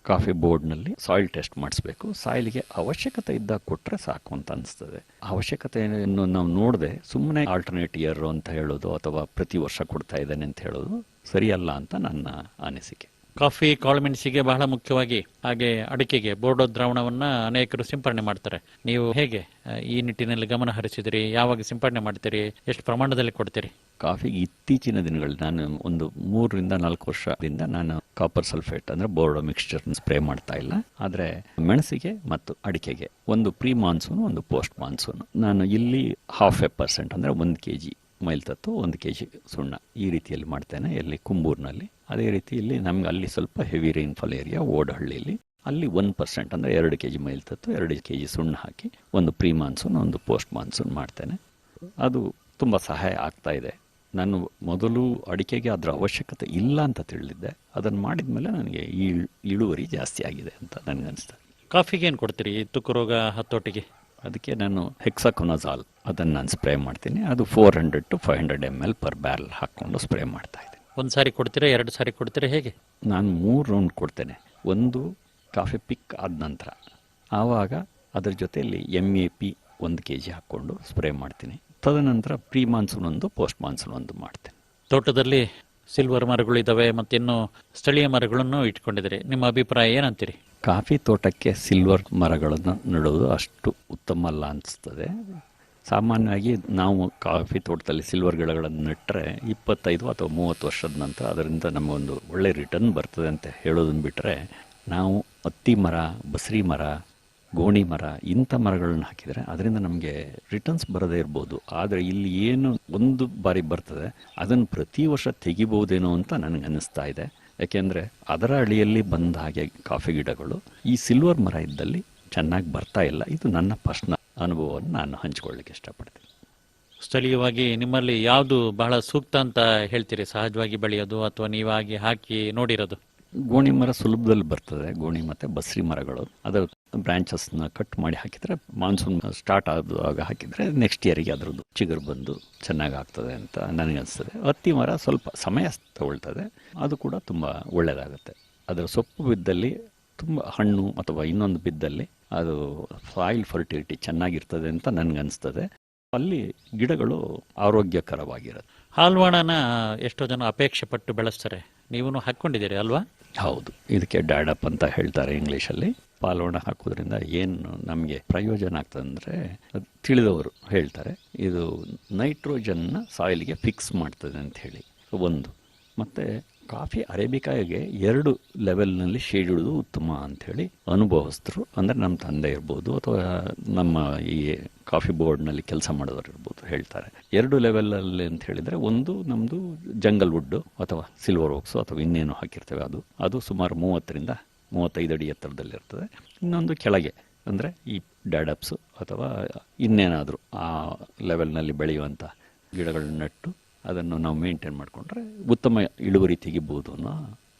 [SPEAKER 8] ಕಾಫಿ ಬೋರ್ಡ್ನಲ್ಲಿ ಸಾಯಿಲ್ ಟೆಸ್ಟ್ ಮಾಡಿಸ್ಬೇಕು. ಸಾಯಿಲ್ಗೆ ಅವಶ್ಯಕತೆ ಇದ್ದಾಗ ಕೊಟ್ಟರೆ ಸಾಕು ಅಂತ ಅನಿಸ್ತದೆ. ಅವಶ್ಯಕತೆಯನ್ನು ನಾವು ನೋಡದೆ ಸುಮ್ಮನೆ ಆಲ್ಟರ್ನೇಟ್ ಇಯರ್ ಅಂತ ಹೇಳೋದು ಅಥವಾ ಪ್ರತಿ ವರ್ಷ ಕೊಡ್ತಾ ಇದ್ದೇನೆ ಅಂತ ಹೇಳೋದು ಸರಿಯಲ್ಲ ಅಂತ ನನ್ನ ಅನಿಸಿಕೆ.
[SPEAKER 3] ಕಾಫಿ ಕಾಳುಮೆಣಸಿಗೆ ಬಹಳ ಮುಖ್ಯವಾಗಿ, ಹಾಗೆ ಅಡಿಕೆಗೆ ಬೋರ್ಡೋ ದ್ರಾವಣವನ್ನು ಅನೇಕರು ಸಿಂಪಡಣೆ ಮಾಡ್ತಾರೆ. ನೀವು ಹೇಗೆ ಈ ನಿಟ್ಟಿನಲ್ಲಿ ಗಮನ ಹರಿಸಿದಿರಿ? ಯಾವಾಗ ಸಿಂಪಡಣೆ ಮಾಡ್ತೀರಿ? ಎಷ್ಟು ಪ್ರಮಾಣದಲ್ಲಿ ಕೊಡ್ತೀರಿ?
[SPEAKER 8] ಕಾಫಿಗೆ ಇತ್ತೀಚಿನ ದಿನಗಳಲ್ಲಿ ನಾನು ಒಂದು 3 ರಿಂದ 4 ವರ್ಷದಿಂದ ನಾನು ಕಾಪರ್ ಸಲ್ಫೇಟ್ ಅಂದರೆ ಬೋರ್ಡೋ ಮಿಕ್ಸ್ಚರ್ ಸ್ಪ್ರೇ ಮಾಡ್ತಾ ಇಲ್ಲ. ಆದರೆ ಮೆಣಸಿಗೆ ಮತ್ತು ಅಡಿಕೆಗೆ ಒಂದು ಪ್ರೀ ಮಾನ್ಸೂನ್, ಒಂದು ಪೋಸ್ಟ್ ಮಾನ್ಸೂನ್ ನಾನು ಇಲ್ಲಿ 0.5% ಅಂದರೆ 1 kg ಮೈಲ್ತತ್ತು, 1 kg ಸುಣ್ಣ ಈ ರೀತಿಯಲ್ಲಿ ಮಾಡ್ತೇನೆ. ಎಲ್ಲಿ ಕುಂಬೂರಿನಲ್ಲಿ. ಅದೇ ರೀತಿಯಲ್ಲಿ ನಮ್ಗೆ ಅಲ್ಲಿ ಸ್ವಲ್ಪ ಹೆವಿ ರೈನ್ಫಾಲ್ ಏರಿಯಾ ಓಡಹಳ್ಳಿಯಲ್ಲಿ ಅಲ್ಲಿ 1% ಅಂದರೆ 2 kg ಮೈಲ್ತತ್ತು, 2 kg ಸುಣ್ಣ ಹಾಕಿ ಒಂದು ಪ್ರೀ ಮಾನ್ಸೂನ್, ಒಂದು ಪೋಸ್ಟ್ ಮಾನ್ಸೂನ್ ಮಾಡ್ತೇನೆ. ಅದು ತುಂಬ ಸಹಾಯ ಆಗ್ತಾ ಇದೆ. ನಾನು ಮೊದಲು ಅಡಿಕೆಗೆ ಅದರ ಅವಶ್ಯಕತೆ ಇಲ್ಲ ಅಂತ ತಿಳಿದಿದ್ದೆ. ಅದನ್ನು ಮಾಡಿದ ಮೇಲೆ ನನಗೆ ಈ ಇಳುವರಿ ಜಾಸ್ತಿ ಆಗಿದೆ ಅಂತ ನನಗನ್ನಿಸ್ತದೆ.
[SPEAKER 3] ಕಾಫಿಗೆ ಏನು ಕೊಡ್ತೀರಿ ತುಕ್ಕು ರೋಗ ಹತೋಟಿಗೆ?
[SPEAKER 8] ಅದಕ್ಕೆ ನಾನು ಹೆಕ್ಸಾಕೊನಜಾಲ್ ಅದನ್ನು ನಾನು ಸ್ಪ್ರೇ ಮಾಡ್ತೀನಿ. ಅದು 400 to 500 ml per barrel ಹಾಕ್ಕೊಂಡು ಸ್ಪ್ರೇ ಮಾಡ್ತಾ ಇದ್ದೀನಿ.
[SPEAKER 3] ಒಂದು ಸಾರಿ ಕೊಡ್ತೀರಾ, 2 ಸಾರಿ ಕೊಡ್ತೀರಾ, ಹೇಗೆ?
[SPEAKER 8] ನಾನು 3 ರೌಂಡ್ ಕೊಡ್ತೇನೆ. ಒಂದು ಕಾಫಿ ಪಿಕ್ ಆದ ನಂತರ ಆವಾಗ ಅದರ ಜೊತೆಯಲ್ಲಿ MAP 1 kg ಹಾಕ್ಕೊಂಡು ಸ್ಪ್ರೇ ಮಾಡ್ತೀನಿ. ತದನಂತರ ಪ್ರೀ ಮಾನ್ಸೂನ್ ಒಂದು, ಪೋಸ್ಟ್ ಮಾನ್ಸೂನ್ ಒಂದು ಮಾಡ್ತೇನೆ.
[SPEAKER 3] ತೋಟದಲ್ಲಿ ಸಿಲ್ವರ್ ಮರಗಳು ಇದ್ದಾವೆ ಮತ್ತು ಇನ್ನು ಸ್ಥಳೀಯ ಮರಗಳನ್ನು ಇಟ್ಕೊಂಡಿದ್ದೀರಿ. ನಿಮ್ಮ ಅಭಿಪ್ರಾಯ ಏನಂತೀರಿ?
[SPEAKER 8] ಕಾಫಿ ತೋಟಕ್ಕೆ ಸಿಲ್ವರ್ ಮರಗಳನ್ನು ನೆಡೋದು ಅಷ್ಟು ಉತ್ತಮ ಅಲ್ಲ ಅನಿಸ್ತದೆ. ಸಾಮಾನ್ಯವಾಗಿ ನಾವು ಕಾಫಿ ತೋಟದಲ್ಲಿ ಸಿಲ್ವರ್ ಗಿಡಗಳನ್ನು ನೆಟ್ಟರೆ 25 ಅಥವಾ 30 ವರ್ಷದ ನಂತರ ಅದರಿಂದ ನಮಗೊಂದು ಒಳ್ಳೆ ರಿಟರ್ನ್ ಬರ್ತದೆ ಅಂತ ಹೇಳೋದನ್ನು ಬಿಟ್ಟರೆ, ನಾವು ಹತ್ತಿ ಮರ, ಬಸರಿ ಮರ, ಗೋಣಿ ಮರ ಇಂಥ ಮರಗಳನ್ನ ಹಾಕಿದರೆ ಅದರಿಂದ ನಮಗೆ ರಿಟರ್ನ್ಸ್ ಬರದೇ ಇರ್ಬೋದು. ಆದರೆ ಇಲ್ಲಿ ಏನು ಒಂದು ಬಾರಿ ಬರ್ತದೆ ಅದನ್ನು ಪ್ರತಿ ವರ್ಷ ತೆಗಿಬೋದೇನೋ ಅಂತ ನನಗೆ ಅನ್ನಿಸ್ತಾ ಇದೆ. ಯಾಕೆಂದರೆ ಅದರ ಅಡಿಯಲ್ಲಿ ಬಂದ ಹಾಗೆ ಕಾಫಿ ಗಿಡಗಳು ಈ ಸಿಲ್ವರ್ ಮರ ಇದ್ದಲ್ಲಿ ಚೆನ್ನಾಗಿ ಬರ್ತಾ ಇಲ್ಲ. ಇದು ನನ್ನ ಪರ್ಸನಲ್ ಅನುಭವವನ್ನು ನಾನು ಹಂಚಿಕೊಳ್ಳಿಕ್ಕೆ ಇಷ್ಟಪಡ್ತೀನಿ.
[SPEAKER 3] ಸ್ಥಳೀಯವಾಗಿ ನಿಮ್ಮಲ್ಲಿ ಯಾವುದು ಬಹಳ ಸೂಕ್ತ ಅಂತ ಹೇಳ್ತೀರಿ? ಸಹಜವಾಗಿ ಬೆಳೆಯೋದು ಅಥವಾ ನೀವಾಗಿ ಹಾಕಿ ನೋಡಿರೋದು?
[SPEAKER 8] ಗೋಣಿ ಮರ ಸುಲಭದಲ್ಲಿ ಬರ್ತದೆ. ಗೋಣಿ ಮತ್ತು ಬಸರಿ ಮರಗಳು ಅದರ ಬ್ರಾಂಚಸ್ನ ಕಟ್ ಮಾಡಿ ಹಾಕಿದರೆ, ಮಾನ್ಸೂನ್ ಸ್ಟಾರ್ಟ್ ಆದಾಗ ಹಾಕಿದರೆ ನೆಕ್ಸ್ಟ್ ಇಯರಿಗೆ ಅದರದ್ದು ಚಿಗುರು ಬಂದು ಚೆನ್ನಾಗಿ ಆಗ್ತದೆ ಅಂತ ನನಗನ್ನಿಸ್ತದೆ. ಹತ್ತಿ ಮರ ಸ್ವಲ್ಪ ಸಮಯ ತಗೊಳ್ತದೆ, ಅದು ಕೂಡ ತುಂಬ ಒಳ್ಳೆಯದಾಗುತ್ತೆ. ಅದರ ಸೊಪ್ಪು ಬಿದ್ದಲ್ಲಿ ತುಂಬ ಹಣ್ಣು ಅಥವಾ ಇನ್ನೊಂದು ಬಿದ್ದಲ್ಲಿ ಅದು ಸಾಯಿಲ್ ಫರ್ಟಿಲಿಟಿ ಚೆನ್ನಾಗಿರ್ತದೆ ಅಂತ ನನಗನ್ನಿಸ್ತದೆ. ಅಲ್ಲಿ ಗಿಡಗಳು ಆರೋಗ್ಯಕರವಾಗಿರುತ್ತೆ.
[SPEAKER 3] ಹಾಲ್ವಾಣನ ಎಷ್ಟೋ ಜನ ಅಪೇಕ್ಷೆ ಪಟ್ಟು ಬೆಳೆಸ್ತಾರೆ, ನೀವು ಹಾಕ್ಕೊಂಡಿದ್ದೀರಿ ಅಲ್ವಾ?
[SPEAKER 8] ಹೌದು, ಇದಕ್ಕೆ ಡ್ಯಾಡಪ್ ಅಂತ ಹೇಳ್ತಾರೆ ಇಂಗ್ಲೀಷಲ್ಲಿ. ಪಾಲ್ವಾಣ ಹಾಕೋದ್ರಿಂದ ಏನು ನಮಗೆ ಪ್ರಯೋಜನ ಆಗ್ತದೆ ಅಂದರೆ, ತಿಳಿದವರು ಹೇಳ್ತಾರೆ ಇದು ನೈಟ್ರೋಜನ್ನ ಸಾಯಿಲ್ಗೆ ಫಿಕ್ಸ್ ಮಾಡ್ತದೆ ಅಂತ ಹೇಳಿ ಒಂದು. ಮತ್ತು ಕಾಫಿ ಅರೇಬಿಕಾಗೆ 2 ಲೆವೆಲ್ನಲ್ಲಿ ಶೇಡ್ ಇಡೋದು ಉತ್ತಮ ಅಂಥೇಳಿ ಅನುಭವಸ್ಥರು, ಅಂದರೆ ನಮ್ಮ ತಂದೆ ಇರ್ಬೋದು ಅಥವಾ ನಮ್ಮ ಈ ಕಾಫಿ ಬೋರ್ಡ್ನಲ್ಲಿ ಕೆಲಸ ಮಾಡೋರು ಇರ್ಬೋದು ಹೇಳ್ತಾರೆ. 2 ಲೆವೆಲಲ್ಲಿ ಅಂತ ಹೇಳಿದರೆ, ಒಂದು ನಮ್ಮದು ಜಂಗಲ್ ವುಡ್ಡು ಅಥವಾ ಸಿಲ್ವರ್ ಓಕ್ಸು ಅಥವಾ ಇನ್ನೇನು ಹಾಕಿರ್ತೇವೆ ಅದು ಸುಮಾರು 30ರಿಂದ 35 ಅಡಿ ಎತ್ತರದಲ್ಲಿರ್ತದೆ. ಇನ್ನೊಂದು ಕೆಳಗೆ ಅಂದರೆ ಈ ಡ್ಯಾಡಪ್ಸು ಅಥವಾ ಇನ್ನೇನಾದರೂ ಆ ಲೆವೆಲ್ನಲ್ಲಿ ಬೆಳೆಯುವಂಥ ಗಿಡಗಳನ್ನ ನೆಟ್ಟು ಅದನ್ನು ನಾವು ಮೇಂಟೈನ್ ಮಾಡಿಕೊಂಡ್ರೆ ಉತ್ತಮ ಇಳುವರಿ ತೆಗಿಬೋದು ಅನ್ನೋ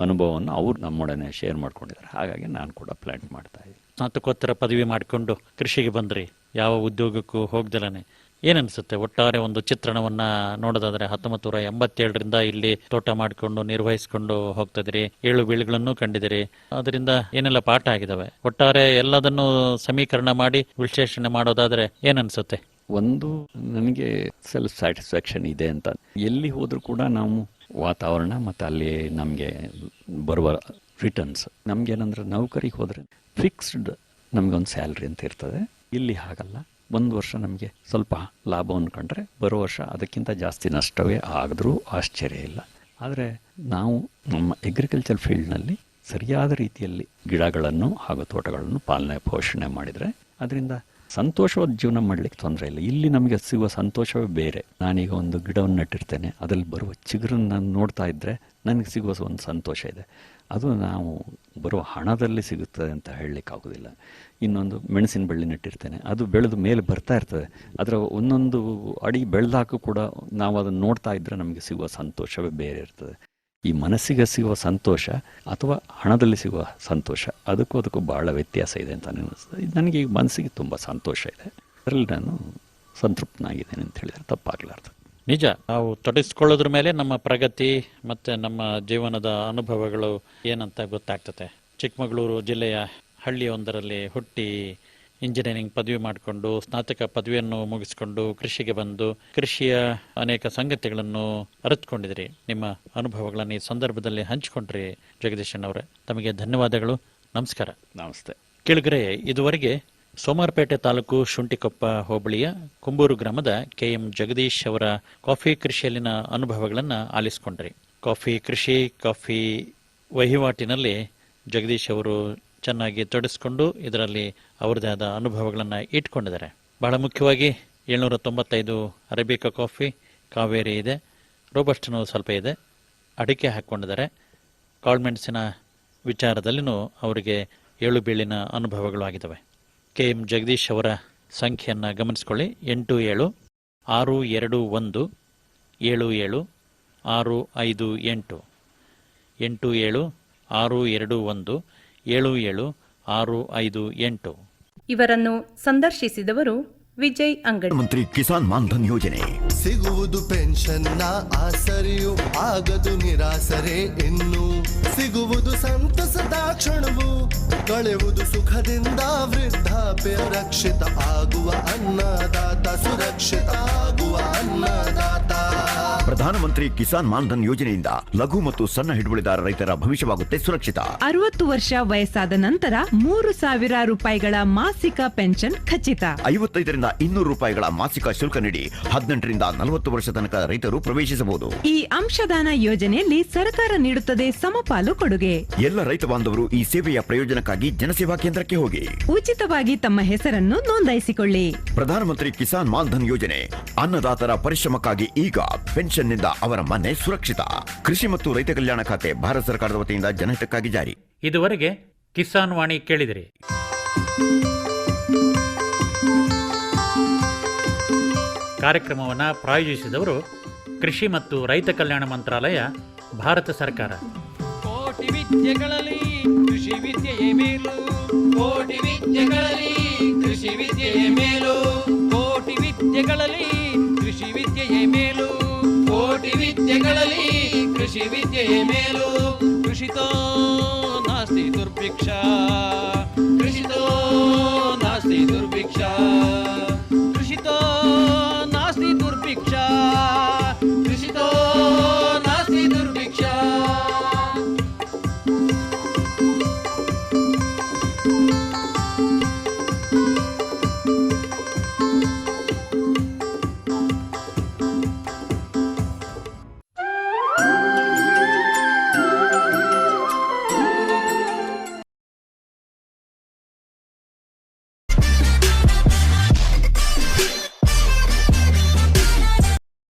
[SPEAKER 8] ಅನುಭವವನ್ನು ಅವರು ನಮ್ಮೊಡನೆ ಶೇರ್ ಮಾಡ್ಕೊಂಡಿದ್ದಾರೆ. ಹಾಗಾಗಿ ನಾನು ಕೂಡ ಪ್ಲ್ಯಾನ್ ಮಾಡ್ತಾ ಇದ್ದೀನಿ.
[SPEAKER 3] ಸ್ನಾತಕೋತ್ತರ ಪದವಿ ಮಾಡಿಕೊಂಡು ಕೃಷಿಗೆ ಬಂದ್ರಿ, ಯಾವ ಉದ್ಯೋಗಕ್ಕೂ ಹೋಗ್ದಲೇ. ಏನನ್ಸುತ್ತೆ ಒಟ್ಟಾರೆ ಒಂದು ಚಿತ್ರಣವನ್ನ ನೋಡೋದಾದ್ರೆ? 1987ರಿಂದ ಇಲ್ಲಿ ತೋಟ ಮಾಡಿಕೊಂಡು ನಿರ್ವಹಿಸಿಕೊಂಡು ಹೋಗ್ತಿದ್ದೀರಿ, 7 ಬೀಳುಗಳನ್ನು ಕಂಡಿದ್ದೀರಿ. ಅದರಿಂದ ಏನೆಲ್ಲ ಪಾಠ ಆಗಿದಾವೆ? ಒಟ್ಟಾರೆ ಎಲ್ಲದನ್ನು ಸಮೀಕರಣ ಮಾಡಿ ವಿಶ್ಲೇಷಣೆ ಮಾಡೋದಾದ್ರೆ ಏನನ್ಸುತ್ತೆ?
[SPEAKER 8] ಒಂದು, ನನಗೆ ಸೆಲ್ಫ್ ಸ್ಯಾಟಿಸ್ಫ್ಯಾಕ್ಷನ್ ಇದೆ ಅಂತ. ಎಲ್ಲಿ ಹೋದರೂ ಕೂಡ ನಾವು ವಾತಾವರಣ ಮತ್ತು ಅಲ್ಲಿ ನಮಗೆ ಬರುವ ರಿಟರ್ನ್ಸ್, ನಮಗೇನಂದ್ರೆ ನೌಕರಿಗೆ ಹೋದರೆ ಫಿಕ್ಸ್ಡ್ ನಮಗೊಂದು ಸ್ಯಾಲ್ರಿ ಅಂತ ಇರ್ತದೆ. ಇಲ್ಲಿ ಹಾಗಲ್ಲ. ಒಂದು ವರ್ಷ ನಮಗೆ ಸ್ವಲ್ಪ ಲಾಭವನ್ನು ಕಂಡ್ರೆ ಬರೋ ವರ್ಷ ಅದಕ್ಕಿಂತ ಜಾಸ್ತಿ ನಷ್ಟವೇ ಆಗಿದ್ರೂ ಆಶ್ಚರ್ಯ ಇಲ್ಲ. ಆದರೆ ನಾವು ನಮ್ಮ ಅಗ್ರಿಕಲ್ಚರ್ ಫೀಲ್ಡ್ನಲ್ಲಿ ಸರಿಯಾದ ರೀತಿಯಲ್ಲಿ ಗಿಡಗಳನ್ನು ಹಾಗೂ ತೋಟಗಳನ್ನು ಪಾಲನೆ ಪೋಷಣೆ ಮಾಡಿದರೆ ಅದರಿಂದ ಸಂತೋಷವಾದ ಜೀವನ ಮಾಡಲಿಕ್ಕೆ ತೊಂದರೆ ಇಲ್ಲ. ಇಲ್ಲಿ ನಮಗೆ ಸಿಗುವ ಸಂತೋಷವೇ ಬೇರೆ. ನಾನೀಗ ಒಂದು ಗಿಡವನ್ನು ನೆಟ್ಟಿರ್ತೇನೆ, ಅದರಲ್ಲಿ ಬರುವ ಚಿಗುರನ್ನು ನಾನು ನೋಡ್ತಾ ಇದ್ದರೆ ನನಗೆ ಸಿಗುವ ಒಂದು ಸಂತೋಷ ಇದೆ. ಅದು ನಾವು ಬರುವ ಹಣದಲ್ಲಿ ಸಿಗುತ್ತದೆ ಅಂತ ಹೇಳಲಿಕ್ಕಾಗೋದಿಲ್ಲ. ಇನ್ನೊಂದು ಮೆಣಸಿನ ಬಳ್ಳಿ ನೆಟ್ಟಿರ್ತೇನೆ, ಅದು ಬೆಳೆದು ಮೇಲೆ ಬರ್ತಾ ಇರ್ತದೆ, ಅದರ ಒಂದೊಂದು ಅಡಿ ಬೆಳೆದಾಕು ಕೂಡ ನಾವು ಅದನ್ನು ನೋಡ್ತಾ ಇದ್ದರೆ ನಮಗೆ ಸಿಗುವ ಸಂತೋಷವೇ ಬೇರೆ ಇರ್ತದೆ. ಈ ಮನಸ್ಸಿಗೆ ಸಿಗುವ ಸಂತೋಷ ಅಥವಾ ಹಣದಲ್ಲಿ ಸಿಗುವ ಸಂತೋಷ ಅದಕ್ಕೂ ಭಾಳ ವ್ಯತ್ಯಾಸ ಇದೆ ಅಂತ ಅನ್ನಿಸ್ತದೆ. ನನಗೆ ಈ ಮನಸ್ಸಿಗೆ ತುಂಬ ಸಂತೋಷ ಇದೆ, ಅದರಲ್ಲಿ ನಾನು ಸಂತೃಪ್ತನಾಗಿದ್ದೇನೆ ಅಂತ ಹೇಳಿದರೆ ತಪ್ಪಾಗಲಾರ್ದು.
[SPEAKER 3] ನಿಜ, ನಾವು ತೊಡಗಿಸ್ಕೊಳ್ಳೋದ್ರ ಮೇಲೆ ನಮ್ಮ ಪ್ರಗತಿ ಮತ್ತು ನಮ್ಮ ಜೀವನದ ಅನುಭವಗಳು ಏನಂತ ಗೊತ್ತಾಗ್ತದೆ. ಚಿಕ್ಕಮಗಳೂರು ಜಿಲ್ಲೆಯ ಹಳ್ಳಿಯೊಂದರಲ್ಲಿ ಹುಟ್ಟಿ ಇಂಜಿನಿಯರಿಂಗ್ ಪದವಿ ಮಾಡಿಕೊಂಡು ಸ್ನಾತಕ ಪದವಿಯನ್ನು ಮುಗಿಸಿಕೊಂಡು ಕೃಷಿಗೆ ಬಂದು ಕೃಷಿಯ ಅನೇಕ ಸಂಗತಿಗಳನ್ನು ಅರಿತುಕೊಂಡಿದ್ರಿ. ನಿಮ್ಮ ಅನುಭವಗಳನ್ನು ಈ ಸಂದರ್ಭದಲ್ಲಿ ಹಂಚಿಕೊಂಡ್ರಿ ಜಗದೀಶನ್ ಅವರೇ. ತಮಗೆ ಧನ್ಯವಾದಗಳು. ನಮಸ್ಕಾರ.
[SPEAKER 8] ನಮಸ್ತೆ.
[SPEAKER 3] ಕೇಳಿಗರೆ, ಇದುವರೆಗೆ ಸೋಮಾರಪೇಟೆ ತಾಲೂಕು ಶುಂಠಿಕೊಪ್ಪ ಹೋಬಳಿಯ ಕುಂಬೂರು ಗ್ರಾಮದ KM ಜಗದೀಶ್ ಅವರ ಕಾಫಿ ಕೃಷಿಯಲ್ಲಿನ ಅನುಭವಗಳನ್ನು ಆಲಿಸಿಕೊಂಡ್ರಿ. ಕಾಫಿ ಕೃಷಿ, ಕಾಫಿ ವಹಿವಾಟಿನಲ್ಲಿ ಜಗದೀಶ್ ಅವರು ಚೆನ್ನಾಗಿ ತೊಡಗಿಸ್ಕೊಂಡು ಇದರಲ್ಲಿ ಅವರದೇ ಆದ ಅನುಭವಗಳನ್ನು ಇಟ್ಕೊಂಡಿದ್ದಾರೆ. ಬಹಳ ಮುಖ್ಯವಾಗಿ 795 ಅರೇಬಿಕಾ ಕಾಫಿ, ಕಾವೇರಿ ಇದೆ, ರೋಬಸ್ಟನೂ ಸ್ವಲ್ಪ ಇದೆ, ಅಡಿಕೆ ಹಾಕ್ಕೊಂಡಿದ್ದಾರೆ. ಕಾಳುಮೆಣಸಿನ ವಿಚಾರದಲ್ಲಿನೂ ಅವರಿಗೆ 7 ಬೀಳಿನ ಅನುಭವಗಳು ಆಗಿದ್ದಾವೆ. KM ಜಗದೀಶ್ ಅವರ ಸಂಖ್ಯೆಯನ್ನು ಗಮನಿಸ್ಕೊಳ್ಳಿ. 8762177658 8762177658.
[SPEAKER 9] ಇವರನ್ನು ಸಂದರ್ಶಿಸಿದವರು ವಿಜಯ್ ಅಂಗಡಿ.
[SPEAKER 10] ಮಂತ್ರಿ ಕಿಸಾನ್ ಮಾನ್ಧನ್ ಯೋಜನೆ
[SPEAKER 11] ಸಿಗುವುದು ಪೆನ್ಷನ್ನ ಆಸರೆಯು ಆಗದು ನಿರಾಸರೆ ಇನ್ನು ಸಿಗುವುದು ಸಂತಸದ ಕ್ಷಣವು ಕಳೆಯುವುದು ಸುಖದಿಂದ ವೃದ್ಧಾಪ್ಯ ರಕ್ಷಿತ ಆಗುವ ಅನ್ನದಾತ ಸುರಕ್ಷಿತ ಆಗುವ ಅನ್ನದಾತ
[SPEAKER 10] ಪ್ರಧಾನಮಂತ್ರಿ ಕಿಸಾನ್ ಮಾನ್ಧನ್ ಯೋಜನೆಯಿಂದ ಲಘು ಮತ್ತು ಸಣ್ಣ ಹಿಡುವಳಿದಾರ ರೈತರ ಭವಿಷ್ಯವಾಗುತ್ತೆ ಸುರಕ್ಷಿತ.
[SPEAKER 1] 60 ವರ್ಷ ವಯಸ್ಸಾದ ನಂತರ 3,000 ರೂಪಾಯಿಗಳ ಮಾಸಿಕ ಪೆನ್ಷನ್ ಖಚಿತ.
[SPEAKER 10] 55ರಿಂದ 200 ರೂಪಾಯಿಗಳ ಮಾಸಿಕ ಶುಲ್ಕ ನೀಡಿ 18ರಿಂದ 40 ವರ್ಷ ತನಕ ರೈತರು ಪ್ರವೇಶಿಸಬಹುದು.
[SPEAKER 1] ಈ ಅಂಶದಾನ ಯೋಜನೆಯಲ್ಲಿ ಸರ್ಕಾರ ನೀಡುತ್ತದೆ ಸಮಪಾಲು ಕೊಡುಗೆ.
[SPEAKER 10] ಎಲ್ಲ ರೈತ ಬಾಂಧವರು ಈ ಸೇವೆಯ ಪ್ರಯೋಜನಕ್ಕಾಗಿ ಜನಸೇವಾ ಕೇಂದ್ರಕ್ಕೆ ಹೋಗಿ
[SPEAKER 1] ಉಚಿತವಾಗಿ ತಮ್ಮ ಹೆಸರನ್ನು ನೋಂದಾಯಿಸಿಕೊಳ್ಳಿ.
[SPEAKER 10] ಪ್ರಧಾನಮಂತ್ರಿ ಕಿಸಾನ್ ಮಾನ್ಧನ್ ಯೋಜನೆ ಅನ್ನದಾತರ ಪರಿಶ್ರಮಕ್ಕಾಗಿ ಈಗ ಪೆನ್ಷನ್ನಿಂದ ಅವರ ಮನೆ ಸುರಕ್ಷಿತ. ಕೃಷಿ ಮತ್ತು ರೈತ ಕಲ್ಯಾಣ ಖಾತೆ ಭಾರತ ಸರ್ಕಾರದ ವತಿಯಿಂದ ಜನಹಿತಕ್ಕಾಗಿ ಜಾರಿ.
[SPEAKER 3] ಇದುವರೆಗೆ ಕಿಸಾನ್ ವಾಣಿ ಕೇಳಿದಿರಿ. ಕಾರ್ಯಕ್ರಮವನ್ನು ಪ್ರಾಯೋಜಿಸಿದವರು ಕೃಷಿ ಮತ್ತು ರೈತ ಕಲ್ಯಾಣ ಮಂತ್ರಾಲಯ, ಭಾರತ ಸರ್ಕಾರ.
[SPEAKER 4] ಕೋಟಿ ವಿದ್ಯೆಗಳಲ್ಲಿ ಕೃಷಿ ವಿದ್ಯೆಯೇ ಮೇಲು. ಕೋಟಿ ವಿದ್ಯೆಗಳಲ್ಲಿ ಕೃಷಿ ವಿದ್ಯೆಯೇ ಮೇಲು. ಕೋಟಿ ವಿದ್ಯೆಗಳಲ್ಲಿ ಕೃಷಿ ವಿದ್ಯೆಯೇ ಮೇಲು. ಕೋಟಿ ವಿದ್ಯೆಗಳಲ್ಲಿ ಕೃಷಿ ವಿದ್ಯೆಯೇ ಮೇಲು. ಕೃಷಿತೋ ನಾಸ್ತಿ ದುರ್ಭಿಕ್ಷ. ಕೃಷಿತೋ ನಾಸ್ತಿ ದುರ್ಭಿಕ್ಷ.